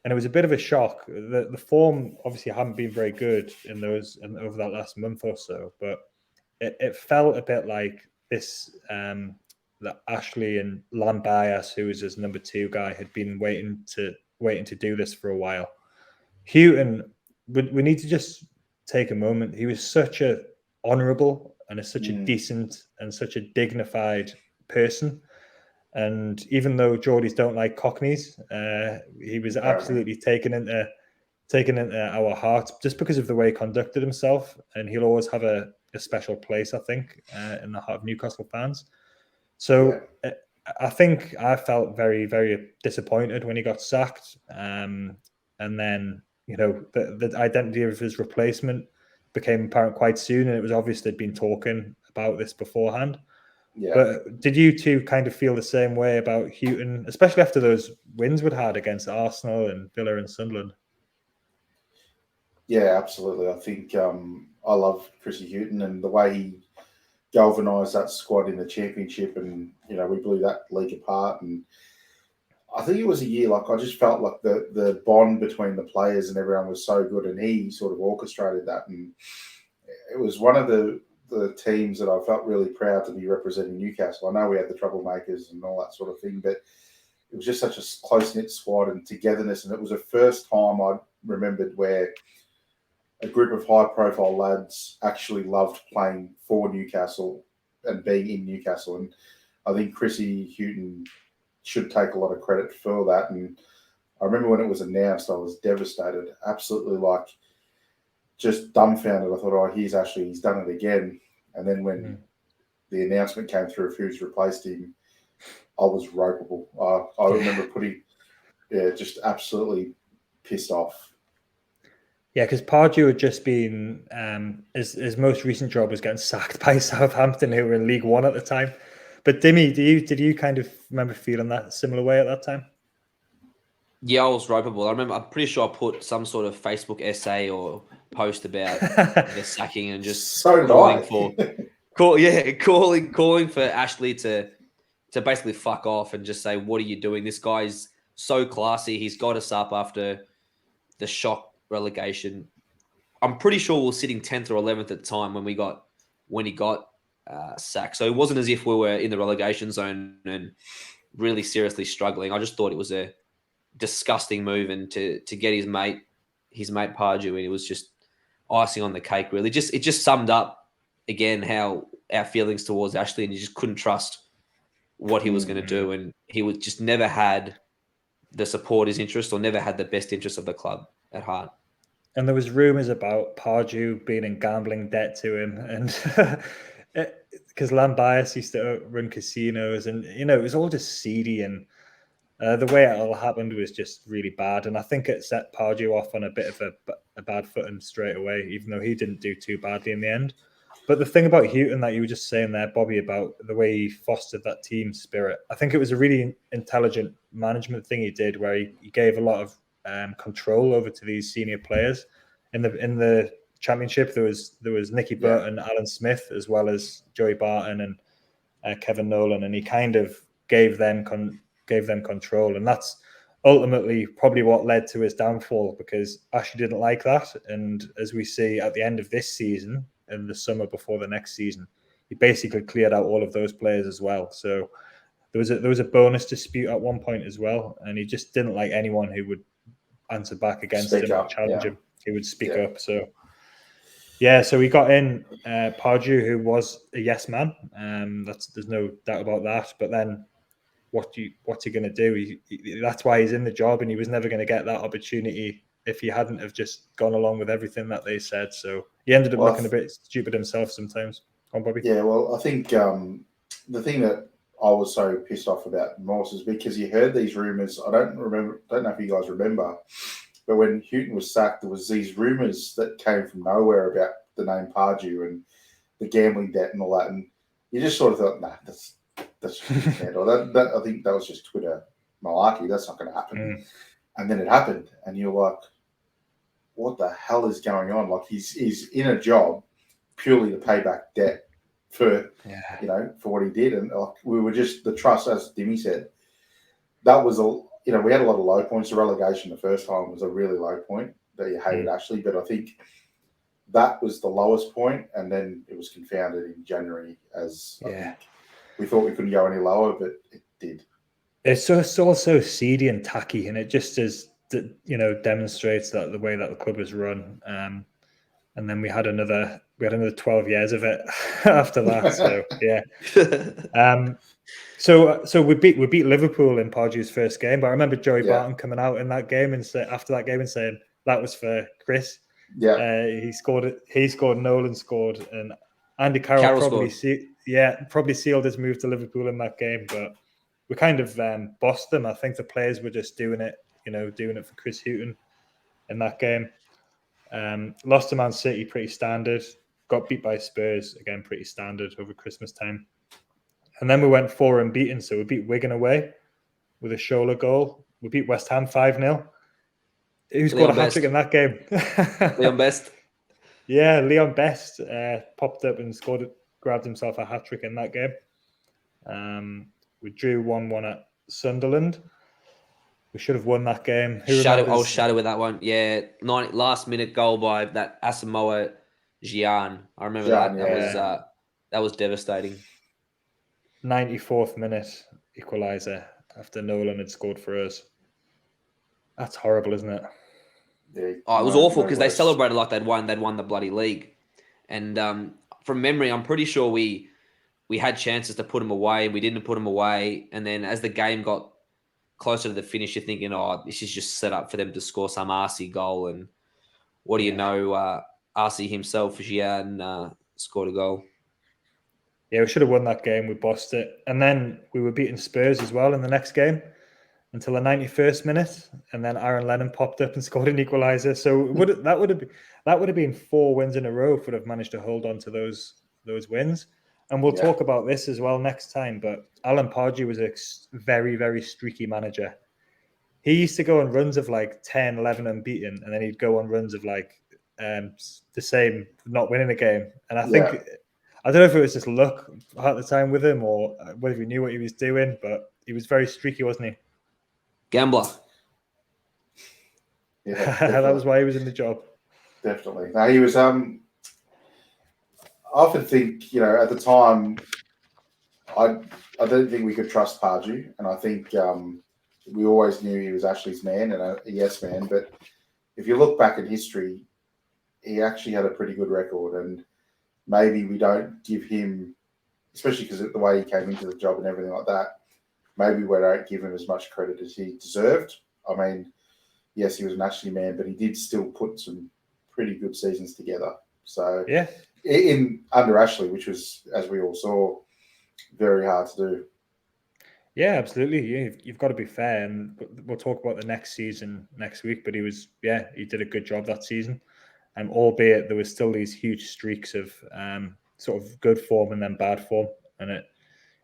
And it was a bit of a shock. The form obviously hadn't been very good over that last month or so, but it felt a bit like this that Ashley and Lambias, who was his number 2 guy, had been waiting to do this for a while. Hughton, we need to just take a moment. He was such a honourable and such a decent and such a dignified person. And even though Geordies don't like Cockneys, he was absolutely taken into our hearts just because of the way he conducted himself. And he'll always have a special place, I think, in the heart of Newcastle fans. So I think I felt very, very disappointed when he got sacked. And then, the identity of his replacement became apparent quite soon. And it was obvious they'd been talking about this beforehand. Yeah. But did you two kind of feel the same way about Hughton, especially after those wins we'd had against Arsenal and Villa and Sunderland? Yeah, absolutely. I think I love Chrissy Hughton and the way he galvanised that squad in the championship, and we blew that league apart. And I think it was a year I just felt like the bond between the players and everyone was so good, and he sort of orchestrated that. And it was one of the teams that I felt really proud to be representing Newcastle. I know we had the troublemakers and all that sort of thing, but it was just such a close-knit squad and togetherness. And it was the first time I remembered where a group of high-profile lads actually loved playing for Newcastle and being in Newcastle. And I think Chrissy Hughton should take a lot of credit for that. And I remember when it was announced, I was devastated, absolutely just dumbfounded. I thought, he's done it again. And then when the announcement came through of who's replaced him, I was ropeable. I remember just absolutely pissed off. Yeah, because Pardew had just been, his most recent job was getting sacked by Southampton, who were in League One at the time. But Dimi, did you kind of remember feeling that similar way at that time? Yeah, I was ropeable. I'm pretty sure I put some sort of Facebook essay or post about the sacking and just calling for Ashley to basically fuck off and just say, what are you doing? This guy's so classy. He's got us up after the shock relegation. I'm pretty sure we were sitting 10th or 11th at the time when he got sacked. So it wasn't as if we were in the relegation zone and really seriously struggling. I just thought it was a disgusting move, and to get his mate Pardew in, it was just icing on the cake, really. It just summed up again how our feelings towards Ashley, and you just couldn't trust what he was going to do, and he was just never had the supporters' interest or never had the best interest of the club at heart. And there was rumours about Pardew being in gambling debt to him, and because Lambias used to run casinos, and it was all just seedy, and the way it all happened was just really bad. And I think it set Pardew off on a bit of a bad footing straight away, even though he didn't do too badly in the end. But the thing about Hughton that you were just saying there, Bobby, about the way he fostered that team spirit, I think it was a really intelligent management thing he did, where he gave a lot of control over to these senior players. In the championship, there was Nicky Burton, Alan Smith, as well as Joey Barton and Kevin Nolan, and he kind of gave them control, and that's ultimately probably what led to his downfall, because Ashley didn't like that. And as we see at the end of this season, in the summer before the next season, he basically cleared out all of those players as well. So there was a bonus dispute at one point as well, and he just didn't like anyone who would answer back against him or challenge him. He would speak up. So so we got in Pardew, who was a yes man. There's no doubt about that. But then what's he going to do? That's why he's in the job, and he was never going to get that opportunity if he hadn't have just gone along with everything that they said. So he ended up looking a bit stupid himself sometimes. On Bobby. Yeah, well, I think the thing that I was so pissed off about Morse is because you heard these rumours. I don't know if you guys remember, but when Hughton was sacked, there was these rumours that came from nowhere about the name Pardew and the gambling debt and all that, and you just sort of thought, nah, that's or that I think that was just Twitter malarkey. That's not going to happen. And then it happened, and you're like, what the hell is going on? Like he's in a job purely to pay back debt for for what he did, and we were just the trust, as Dimi said. That was we had a lot of low points. The relegation the first time was a really low point that you hated Ashley, but I think that was the lowest point, and then it was confounded in January as I think we thought we couldn't go any lower, but it did. It's all so seedy and tacky, and it just is, demonstrates that the way that the club is run. And then we had another 12 years of it after that. So so we beat Liverpool in Pardew's first game. But I remember Joey Barton coming out in that game and after that game and saying that was for Chris. Yeah, he scored. Nolan scored, and Andy Carroll probably sealed his move to Liverpool in that game. But we kind of bossed them. I think the players were just doing it for Chris Hughton in that game. Lost to Man City, pretty standard. Got beat by Spurs, again, pretty standard over Christmas time. And then we went 4 unbeaten. So we beat Wigan away with a Shola goal. We beat West Ham 5-0. Who scored a hat-trick in that game? Leon Best. Yeah, Leon Best popped up and grabbed himself a hat-trick in that game. We drew 1-1 at Sunderland. We should have won that game. Shadow with that one. Yeah, last minute goal by that Asamoah Gyan. I remember that. That was devastating. 94th minute equaliser after Nolan had scored for us. That's horrible, isn't it? Yeah, it was awful because they celebrated like they'd won the bloody league. And from memory, I'm pretty sure we had chances to put them away. We didn't put them away. And then as the game got closer to the finish, you're thinking, this is just set up for them to score some RC goal. And what do you know? RC himself, Gian, scored a goal. Yeah, we should have won that game. We bossed it. And then we were beating Spurs as well in the next game until the 91st minute. And then Aaron Lennon popped up and scored an equaliser. So that would have been 4 wins in a row if we'd have managed to hold on to those wins. And we'll talk about this as well next time. But Alan Pardew was a very, very streaky manager. He used to go on runs of like 10, 11 unbeaten, and then he'd go on runs of like the same, not winning a game. And I think, I don't know if it was just luck at the time with him or whether he knew what he was doing, but he was very streaky, wasn't he? Gambler. Yeah, that was why he was in the job. Definitely. No, he was. I often think, at the time, I don't think we could trust Pardew, and I think we always knew he was Ashley's man and a yes man. But if you look back in history, he actually had a pretty good record, and maybe we don't give him, especially because of the way he came into the job and everything like that, maybe we don't give him as much credit as he deserved. I mean, yes, he was an Ashley man, but he did still put some pretty good seasons together. So under Ashley, which was, as we all saw, very hard to do. Yeah, absolutely. You've got to be fair, and we'll talk about the next season next week. But he did a good job that season, albeit there was still these huge streaks of sort of good form and then bad form, and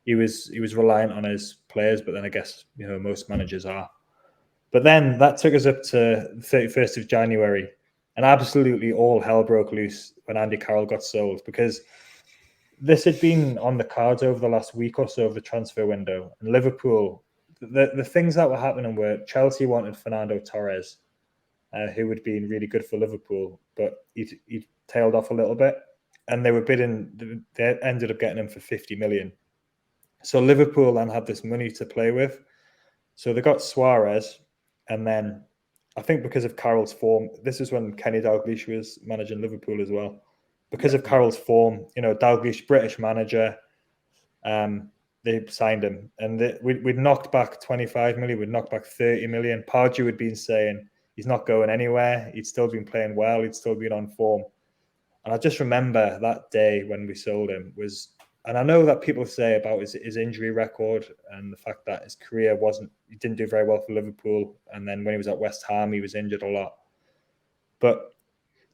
he was reliant on his players. But then I guess most managers are. But then that took us up to the 31st of January, and absolutely all hell broke loose when Andy Carroll got sold, because this had been on the cards over the last week or so of the transfer window. And Liverpool, the things that were happening were Chelsea wanted Fernando Torres, who had been really good for Liverpool, but he tailed off a little bit. And they were bidding, they ended up getting him for 50 million. So Liverpool then had this money to play with. So they got Suarez, and then I think because of Carroll's form, this is when Kenny Dalglish was managing Liverpool as well. Because of Carroll's form, Dalglish, British manager, they signed him. And we'd knocked back 25 million, we'd knocked back 30 million. Pardew had been saying he's not going anywhere. He'd still been playing well. He'd still been on form. And I just remember that day when we sold him and I know that people say about his injury record and the fact that his career he didn't do very well for Liverpool. And then when he was at West Ham, he was injured a lot. But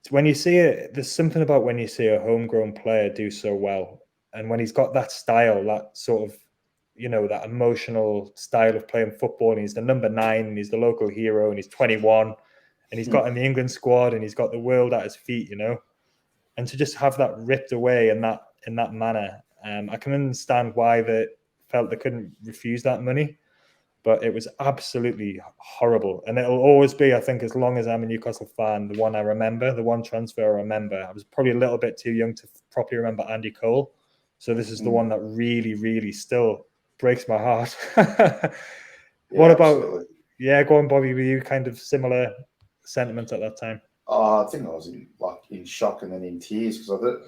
when you see it, there's something about when you see a homegrown player do so well. And when he's got that style, that sort of, that emotional style of playing football, and he's the number 9, and he's the local hero, and he's 21, and he's got in the England squad, and he's got the world at his feet, and to just have that ripped away in that manner. I can understand why they felt they couldn't refuse that money, but it was absolutely horrible. And it'll always be, I think, as long as I'm a Newcastle fan, the one transfer I remember. I was probably a little bit too young to properly remember Andy Cole. So this is the one that really, really still breaks my heart. What about, go on, Bobby, were you kind of similar sentiment at that time? I think I was in shock and then in tears, because I thought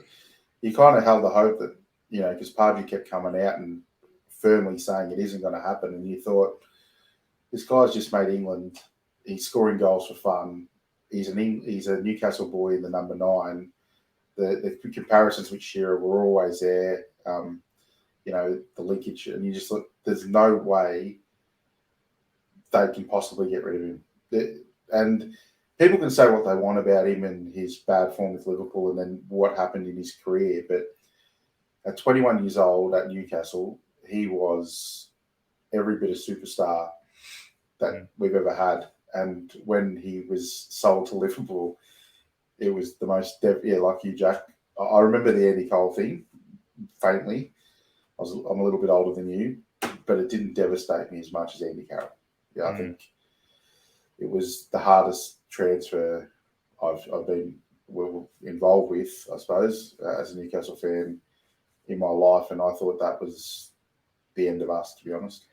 you kind of held the hope that, because Pardew kept coming out and firmly saying it isn't going to happen, and you thought, this guy's just made England. He's scoring goals for fun. He's a Newcastle boy in the number 9. The comparisons with Shearer were always there. The linkage, and you just thought, there's no way they can possibly get rid of him. And people can say what they want about him and his bad form with Liverpool and then what happened in his career, but at 21 years old at Newcastle, he was every bit of superstar that we've ever had. And when he was sold to Liverpool, it was the most, like you, Jack. I remember the Andy Cole thing faintly. I'm a little bit older than you, but it didn't devastate me as much as Andy Carroll. I think it was the hardest transfer I've been involved with, I suppose, as a Newcastle fan in my life, and I thought that was the end of us, to be honest.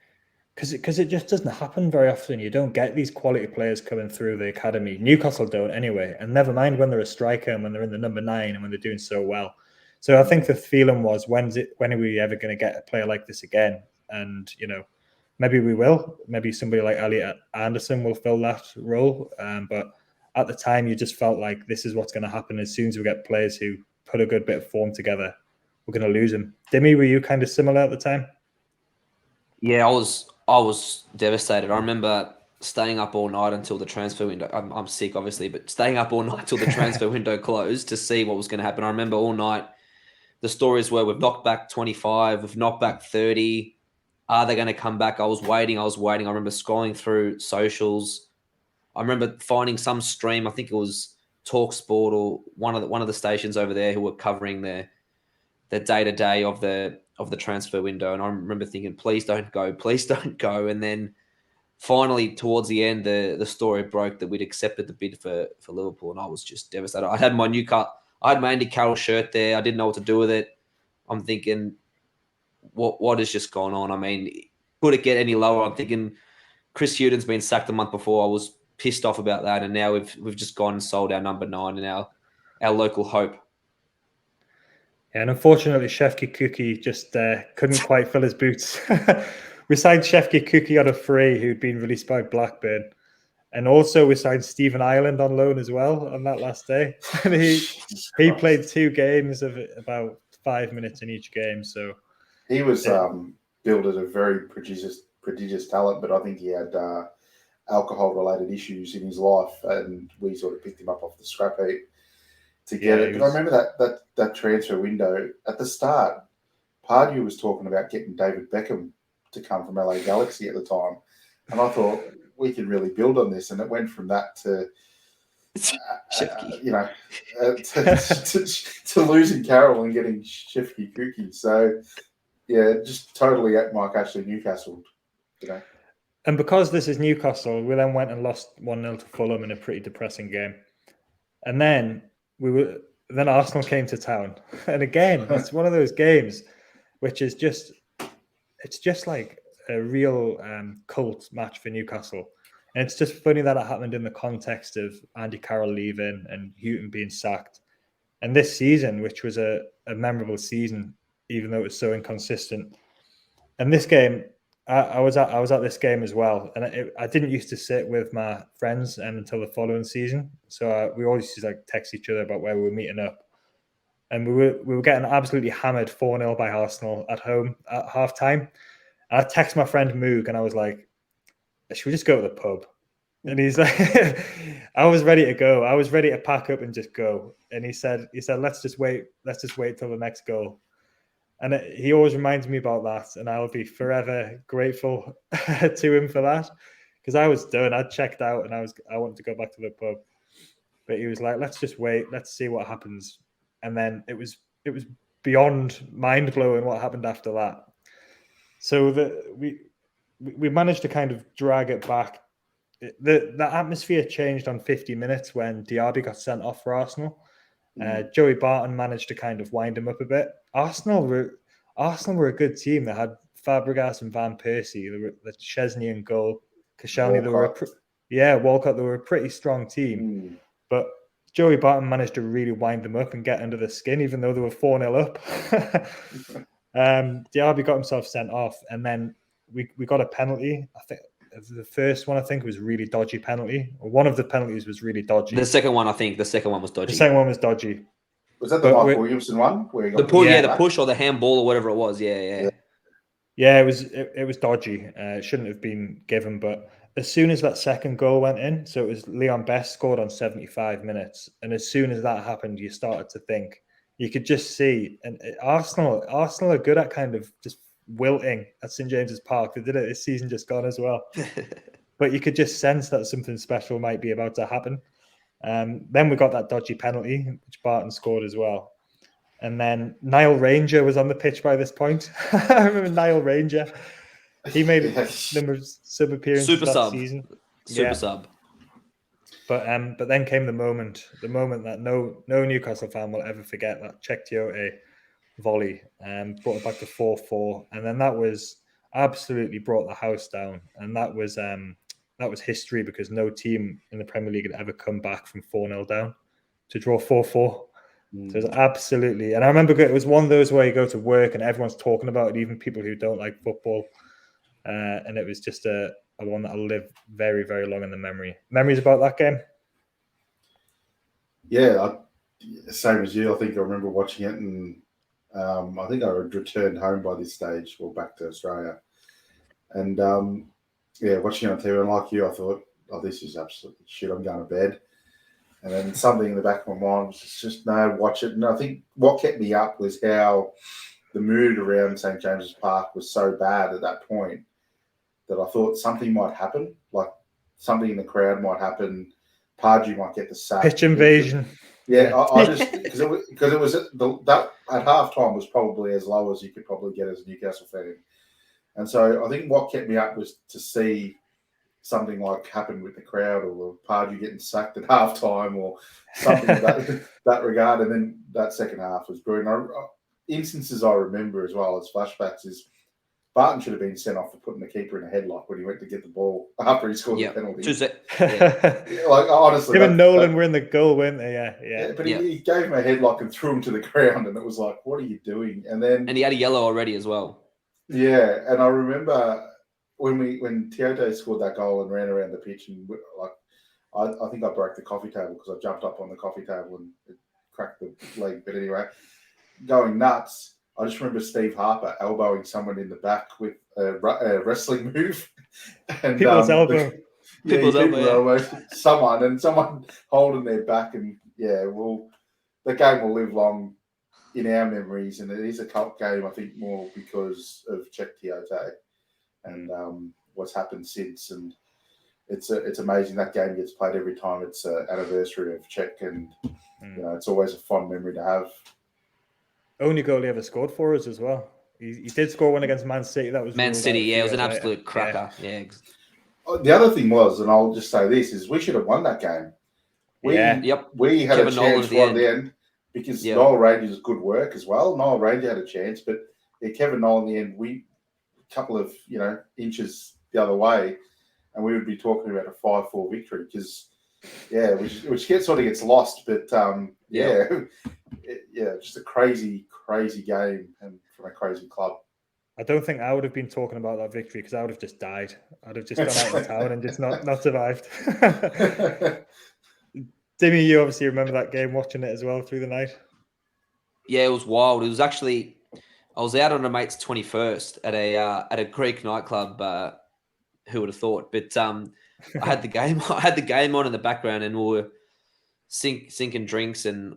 Because it just doesn't happen very often. You don't get these quality players coming through the academy. Newcastle don't anyway, and never mind when they're a striker and when they're in the number 9 and when they're doing so well. So I think the feeling was, when are we ever going to get a player like this again? And maybe we will. Maybe somebody like Elliot Anderson will fill that role. But at the time, you just felt like this is what's going to happen. As soon as we get players who put a good bit of form together, we're going to lose them. Dimi, were you kind of similar at the time? Yeah, I was devastated. I remember staying up all night until the transfer window. I'm sick, obviously, but staying up all night till the transfer window closed to see what was going to happen. I remember all night the stories were, we've knocked back 25, we've knocked back 30. Are they going to come back? I was waiting. I remember scrolling through socials. I remember finding some stream. I think it was TalkSport or one of the stations over there who were covering the day-to-day of the transfer window. And I remember thinking, please don't go. And then finally, towards the end, the story broke that we'd accepted the bid for Liverpool, and I was just devastated. I had my Andy Carroll shirt there. I didn't know what to do with it. I'm thinking, what has just gone on? I mean, could it get any lower? I'm thinking Chris Hughton's been sacked a month before. I was pissed off about that, and now we've just gone and sold our number 9 and our local hope. Yeah, and unfortunately, Shefki Kuki just couldn't quite fill his boots. We signed Shefki Kuki on a free, who'd been released by Blackburn. And also we signed Stephen Ireland on loan as well on that last day. And he played 2 games of about 5 minutes in each game. So he was billed as a very prodigious talent, but I think he had alcohol-related issues in his life, and we sort of picked him up off the scrap heap. to get it. But I remember that transfer window at the start. Pardew was talking about getting David Beckham to come from LA Galaxy at the time, and I thought we can really build on this. And it went from that to to losing Carroll and getting Shifty Cookie. So yeah, just totally at Mike Ashley Newcastle. And because this is Newcastle, we then went and lost 1-0 to Fulham in a pretty depressing game. And then Arsenal came to town. And again, it's one of those games which is just like a real cult match for Newcastle. And it's just funny that it happened in the context of Andy Carroll leaving and Hughton being sacked. And this season, which was a memorable season, even though it was so inconsistent. And this game, I was at this game as well, and I didn't used to sit with my friends until the following season. So we always used to text each other about where we were meeting up, and we were getting absolutely hammered 4-0 by Arsenal at home at halftime. And I text my friend Moog, and I was like, "Should we just go to the pub?" And he's like, "I was ready to go. I was ready to pack up and just go." And he said, "Let's just wait till the next goal." And he always reminds me about that, and I'll be forever grateful to him for that, because I was done. I'd checked out, and I wanted to go back to the pub, but he was like, "Let's just wait. Let's see what happens." And then it was beyond mind blowing what happened after that. So we managed to kind of drag it back. The atmosphere changed on 50 minutes when Diaby got sent off for Arsenal. Joey Barton managed to kind of wind him up a bit. Arsenal were a good team. They had Fabregas and Van Persie. They were the Chesney and goal. Koscielny, Walcott. They were a pretty strong team. But Joey Barton managed to really wind them up and get under the skin, even though they were 4-0 up. Diaby got himself sent off, and then we got a penalty. I think the first one, was a really dodgy penalty. One of the penalties was really dodgy. The second one was dodgy. The second one was dodgy. Was that the Mike Williamson one? Where he got the push or the handball or whatever it was. Yeah, it was dodgy. It shouldn't have been given. But as soon as that second goal went in, so it was Leon Best scored on 75 minutes. And as soon as that happened, you started to think, you could just see, and Arsenal are good at kind of just wilting at St. James's Park. They did it this season just gone as well. But you could just sense that something special might be about to happen. Then we got that dodgy penalty, which Barton scored as well. And then Niall Ranger was on the pitch by this point. I remember Niall Ranger. He made a number of sub appearances that season. Super sub. But then came the moment that no Newcastle fan will ever forget, that Cheick volley, brought it back to 4-4, and then that was absolutely brought the house down, and that was history, because no team in the Premier League had ever come back from 4-0 down to draw 4-4. So it was absolutely, and I remember it was one of those where you go to work and everyone's talking about it, even people who don't like football, and it was just a one that'll live very, very long in the memories about that game. Yeah, same as you. I think I remember watching it, and I think I had returned home by this stage, or back to Australia, and watching it on TV, and like you, I thought, "Oh, this is absolutely shit. I'm going to bed." And then something in the back of my mind was just no, watch it. And I think what kept me up was how the mood around St. James's Park was so bad at that point that I thought something might happen, like something in the crowd might happen. Pardew might get the sack. Pitch invasion. Yeah, I just because it was that at halftime was probably as low as you could probably get as a Newcastle fan, and so I think what kept me up was to see something like happen with the crowd, or Pardew getting sacked at halftime, or something in that regard. And then that second half was brilliant. Instances I remember as well as flashbacks is Barton should have been sent off for putting the keeper in a headlock when he went to get the ball after he scored the penalty. Like honestly, him and Nolan were in the goal, weren't they? Yeah. But he gave him a headlock and threw him to the ground, and it was like, what are you doing? And he had a yellow already as well. Yeah, and I remember when Teodo scored that goal and ran around the pitch, and I think I broke the coffee table because I jumped up on the coffee table and it cracked the leg. But anyway, going nuts. I just remember Steve Harper elbowing someone in the back with a wrestling move. And, People's elbow. People's elbow. Someone holding their back. And that the game will live long in our memories, and it is a cult game, I think, more because of Czech Tiote and what's happened since. And it's amazing that game gets played every time it's an anniversary of Czech, and it's always a fond memory to have. Only goal he ever scored for us as well. He did score one against Man City. That was Man City. Yeah, it was an later. absolute cracker. Yeah. The other thing was, and I'll just say this, is we should have won that game. We had Kevin a Nolan chance right at the end because Noel Ranger's good work as well. Noel Ranger had a chance, but Kevin Nolan in the end, we a couple of inches the other way, and we would be talking about a 5-4 victory because which sort of gets lost, but just a crazy game and from a crazy club. I don't think I would have been talking about that victory because I would have just died. I'd have just gone out of town and just not survived. Dimi, you obviously remember that game, watching it as well through the night. Yeah, it was wild. It was actually, I was out on a mate's 21st at a Greek nightclub. Who would have thought? But I had the game. I had the game on in the background, and we were sinking drinks. And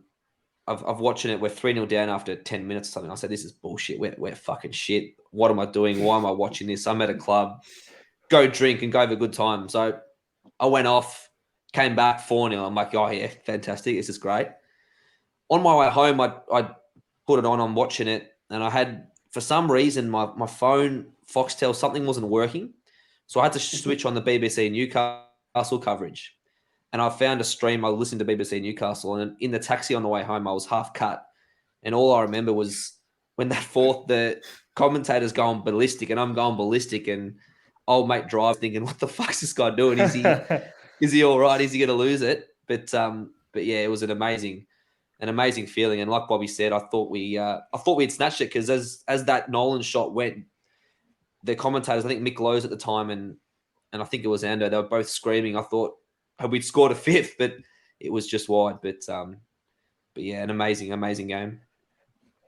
I've watching it. We're 3-0 down after 10 minutes or something. I said, "This is bullshit. We're fucking shit. What am I doing? Why am I watching this? I'm at a club. Go drink and go have a good time." So I went off, came back 4-0. I'm like, "Oh yeah, fantastic. This is great." On my way home, I put it on. I'm watching it, and I had, for some reason, my phone Foxtel, something wasn't working. So I had to switch on the BBC Newcastle coverage. And I found a stream. I listened to BBC Newcastle, and in the taxi on the way home, I was half cut. And all I remember was when the commentator's going ballistic, and I'm going ballistic, and old mate drives thinking, "What the fuck's this guy doing? Is he all right? Is he going to lose it?" But yeah, it was an amazing feeling. And like Bobby said, I thought we had snatched it because as that Nolan shot went, the commentators, I think Mick Lowe's at the time and I think it was Ando, they were both screaming. I thought we'd scored a fifth, but it was just wide. But yeah, an amazing game.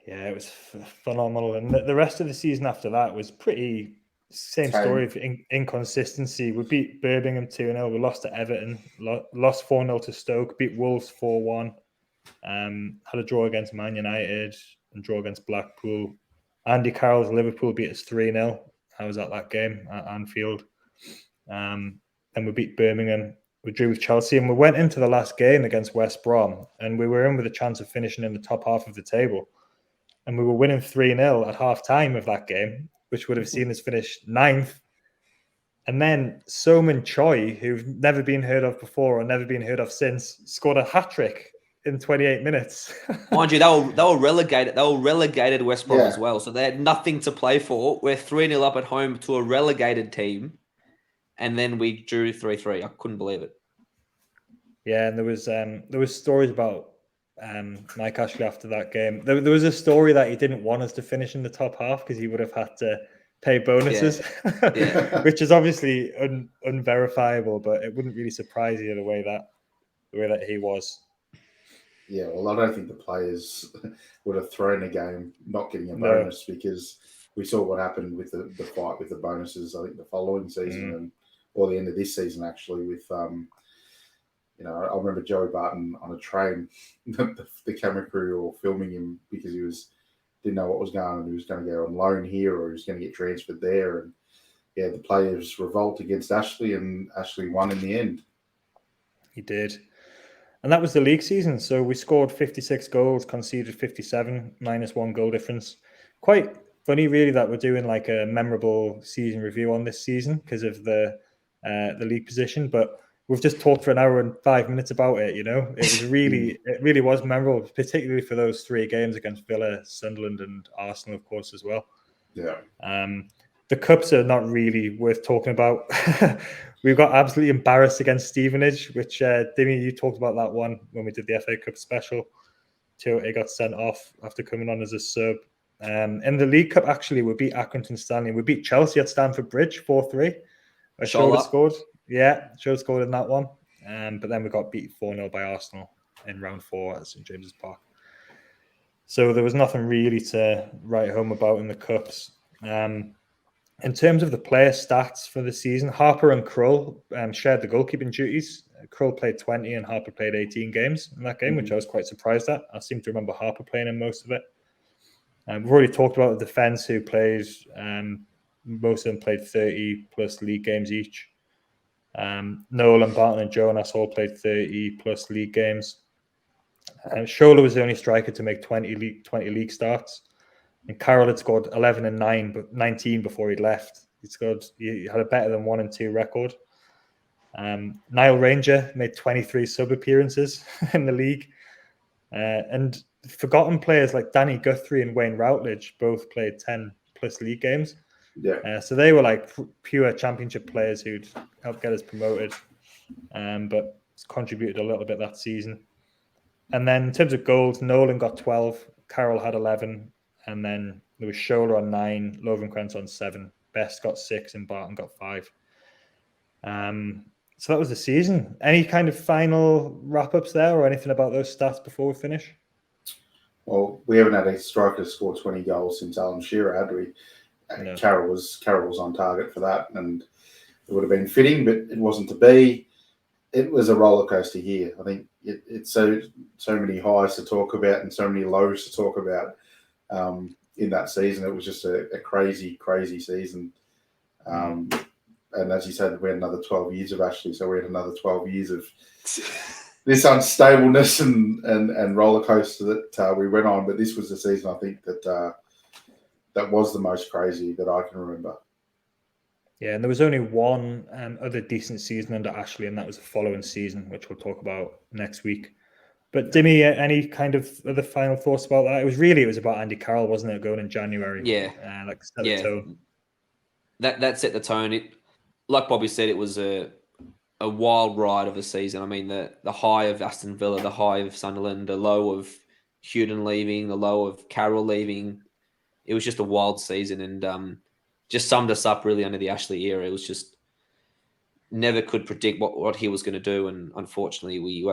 Yeah, it was phenomenal. And the rest of the season after that was pretty same story of inconsistency. We beat Birmingham 2-0. We lost to Everton, lost 4-0 to Stoke, beat Wolves 4-1. Had a draw against Man United and draw against Blackpool. Andy Carroll's Liverpool beat us 3-0. I was at that game at Anfield. And we beat Birmingham. We drew with Chelsea, and we went into the last game against West Brom, and we were in with a chance of finishing in the top half of the table. And we were winning 3-0 at half time of that game, which would have seen us finish 9th. And then Soman Choi, who've never been heard of before or never been heard of since, scored a hat-trick in 28 minutes. Mind you, they were relegated. They were relegated West Brom as well, so they had nothing to play for. We're 3-0 up at home to a relegated team, and then we drew 3-3. I couldn't believe it. Yeah, and there was stories about Mike Ashley after that game. There was a story that he didn't want us to finish in the top half because he would have had to pay bonuses, which is obviously unverifiable, but it wouldn't really surprise you the way that he was. Yeah, well, I don't think the players would have thrown a game not getting a bonus because we saw what happened with the fight with the bonuses, I think, the following season or the end of this season, actually, with, I remember Joey Barton on a train, the camera crew were filming him because he didn't know what was going on. He was going to go on loan here or he was going to get transferred there. And, the players revolt against Ashley, and Ashley won in the end. He did. And that was the league season. So we scored 56 goals, conceded 57, minus 1 goal difference. Quite funny, really, that we're doing like a memorable season review on this season because of the league position. But we've just talked for an hour and 5 minutes about it. It was really, it really was memorable, particularly for those 3 games against Villa, Sunderland, and Arsenal, of course, as well. Yeah. The cups are not really worth talking about. We got absolutely embarrassed against Stevenage, which Dimi, you talked about that one when we did the FA Cup special. Tiote got sent off after coming on as a sub. In the League Cup, actually, we beat Accrington Stanley. We beat Chelsea at Stamford Bridge 4-3. Shoulder scored. Yeah, Shoulder scored in that one. But then we got beat 4-0 by Arsenal in round 4 at St James's Park. So there was nothing really to write home about in the cups. In terms of the player stats for the season, Harper and Krull shared the goalkeeping duties. Krull played 20 and Harper played 18 games in that game, which I was quite surprised at. I seem to remember Harper playing in most of it. We've already talked about the defence who plays. Most of them played 30 plus league games each. Nolan, Barton, and Jonas all played 30 plus league games. Shola was the only striker to make 20 league starts. And Carroll had scored 11 and 19 before he'd left. He had a better than 1 and 2 record. Niall Ranger made 23 sub appearances in the league. And forgotten players like Danny Guthrie and Wayne Routledge both played 10 plus league games. Yeah. So they were like pure championship players who'd helped get us promoted, but contributed a little bit that season. And then in terms of goals, Nolan got 12, Carroll had 11, and then there was Shola on 9, Lovenkrantz on 7, Best got 6, and Barton got 5. So that was the season. Any kind of final wrap-ups there or anything about those stats before we finish? Well, we haven't had a striker score 20 goals since Alan Shearer, had we? No. Carroll was on target for that, and it would have been fitting, but it wasn't to be. It was a roller coaster year. I think it's so many highs to talk about and so many lows to talk about in that season. It was just a crazy, crazy season. And as you said, we had another 12 years of Ashley, so we had another 12 years of this unstableness and roller coaster that we went on. But this was the season, I think, that was the most crazy that I can remember. Yeah, and there was only one other decent season under Ashley, and that was the following season, which we'll talk about next week. But Dimi, any kind of other final thoughts about that? It was about Andy Carroll, wasn't it, going in January? Yeah. Set the tone. That set the tone. Like Bobby said, it was a wild ride of a season. I mean, the high of Aston Villa, the high of Sunderland, the low of Hughton leaving, the low of Carroll leaving. It was just a wild season, and just summed us up really under the Ashley era. It was just never could predict what he was going to do, and unfortunately, we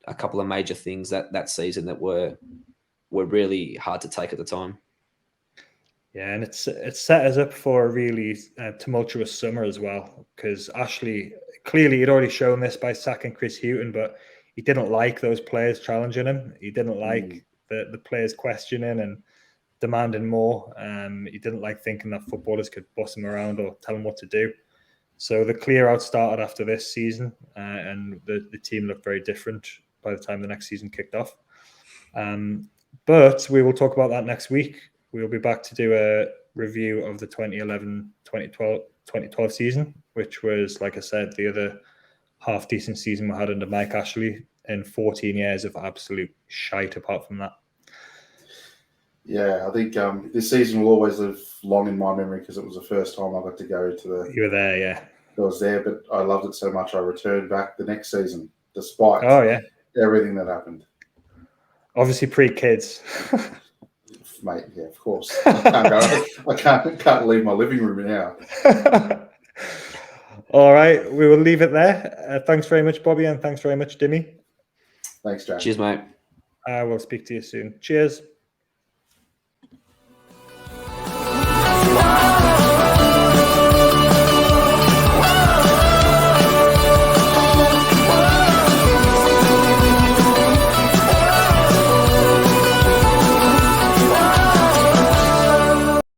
a couple of major things that season that were really hard to take at the time. Yeah, and it's set us up for a really tumultuous summer as well, because Ashley, clearly he'd already shown this by sacking Chris Hughton, but he didn't like those players challenging him. He didn't like the players questioning and demanding more. He didn't like thinking that footballers could boss him around or tell him what to do. So the clear out started after this season, and the team looked very different by the time the next season kicked off. But we will talk about that next week. We'll be back to do a review of the 2011-2012 season, which was, like I said, the other half-decent season we had under Mike Ashley in 14 years of absolute shite apart from that. Yeah, I think this season will always live long in my memory because it was the first time I got to go to the... You were there, yeah. I was there, but I loved it so much I returned back the next season, despite everything that happened. Obviously pre-kids. Mate, yeah, of course. I can't leave my living room now. All right, we will leave it there. Thanks very much, Bobby, and thanks very much, Dimi. Thanks, Jack. Cheers, mate. I will speak to you soon. Cheers.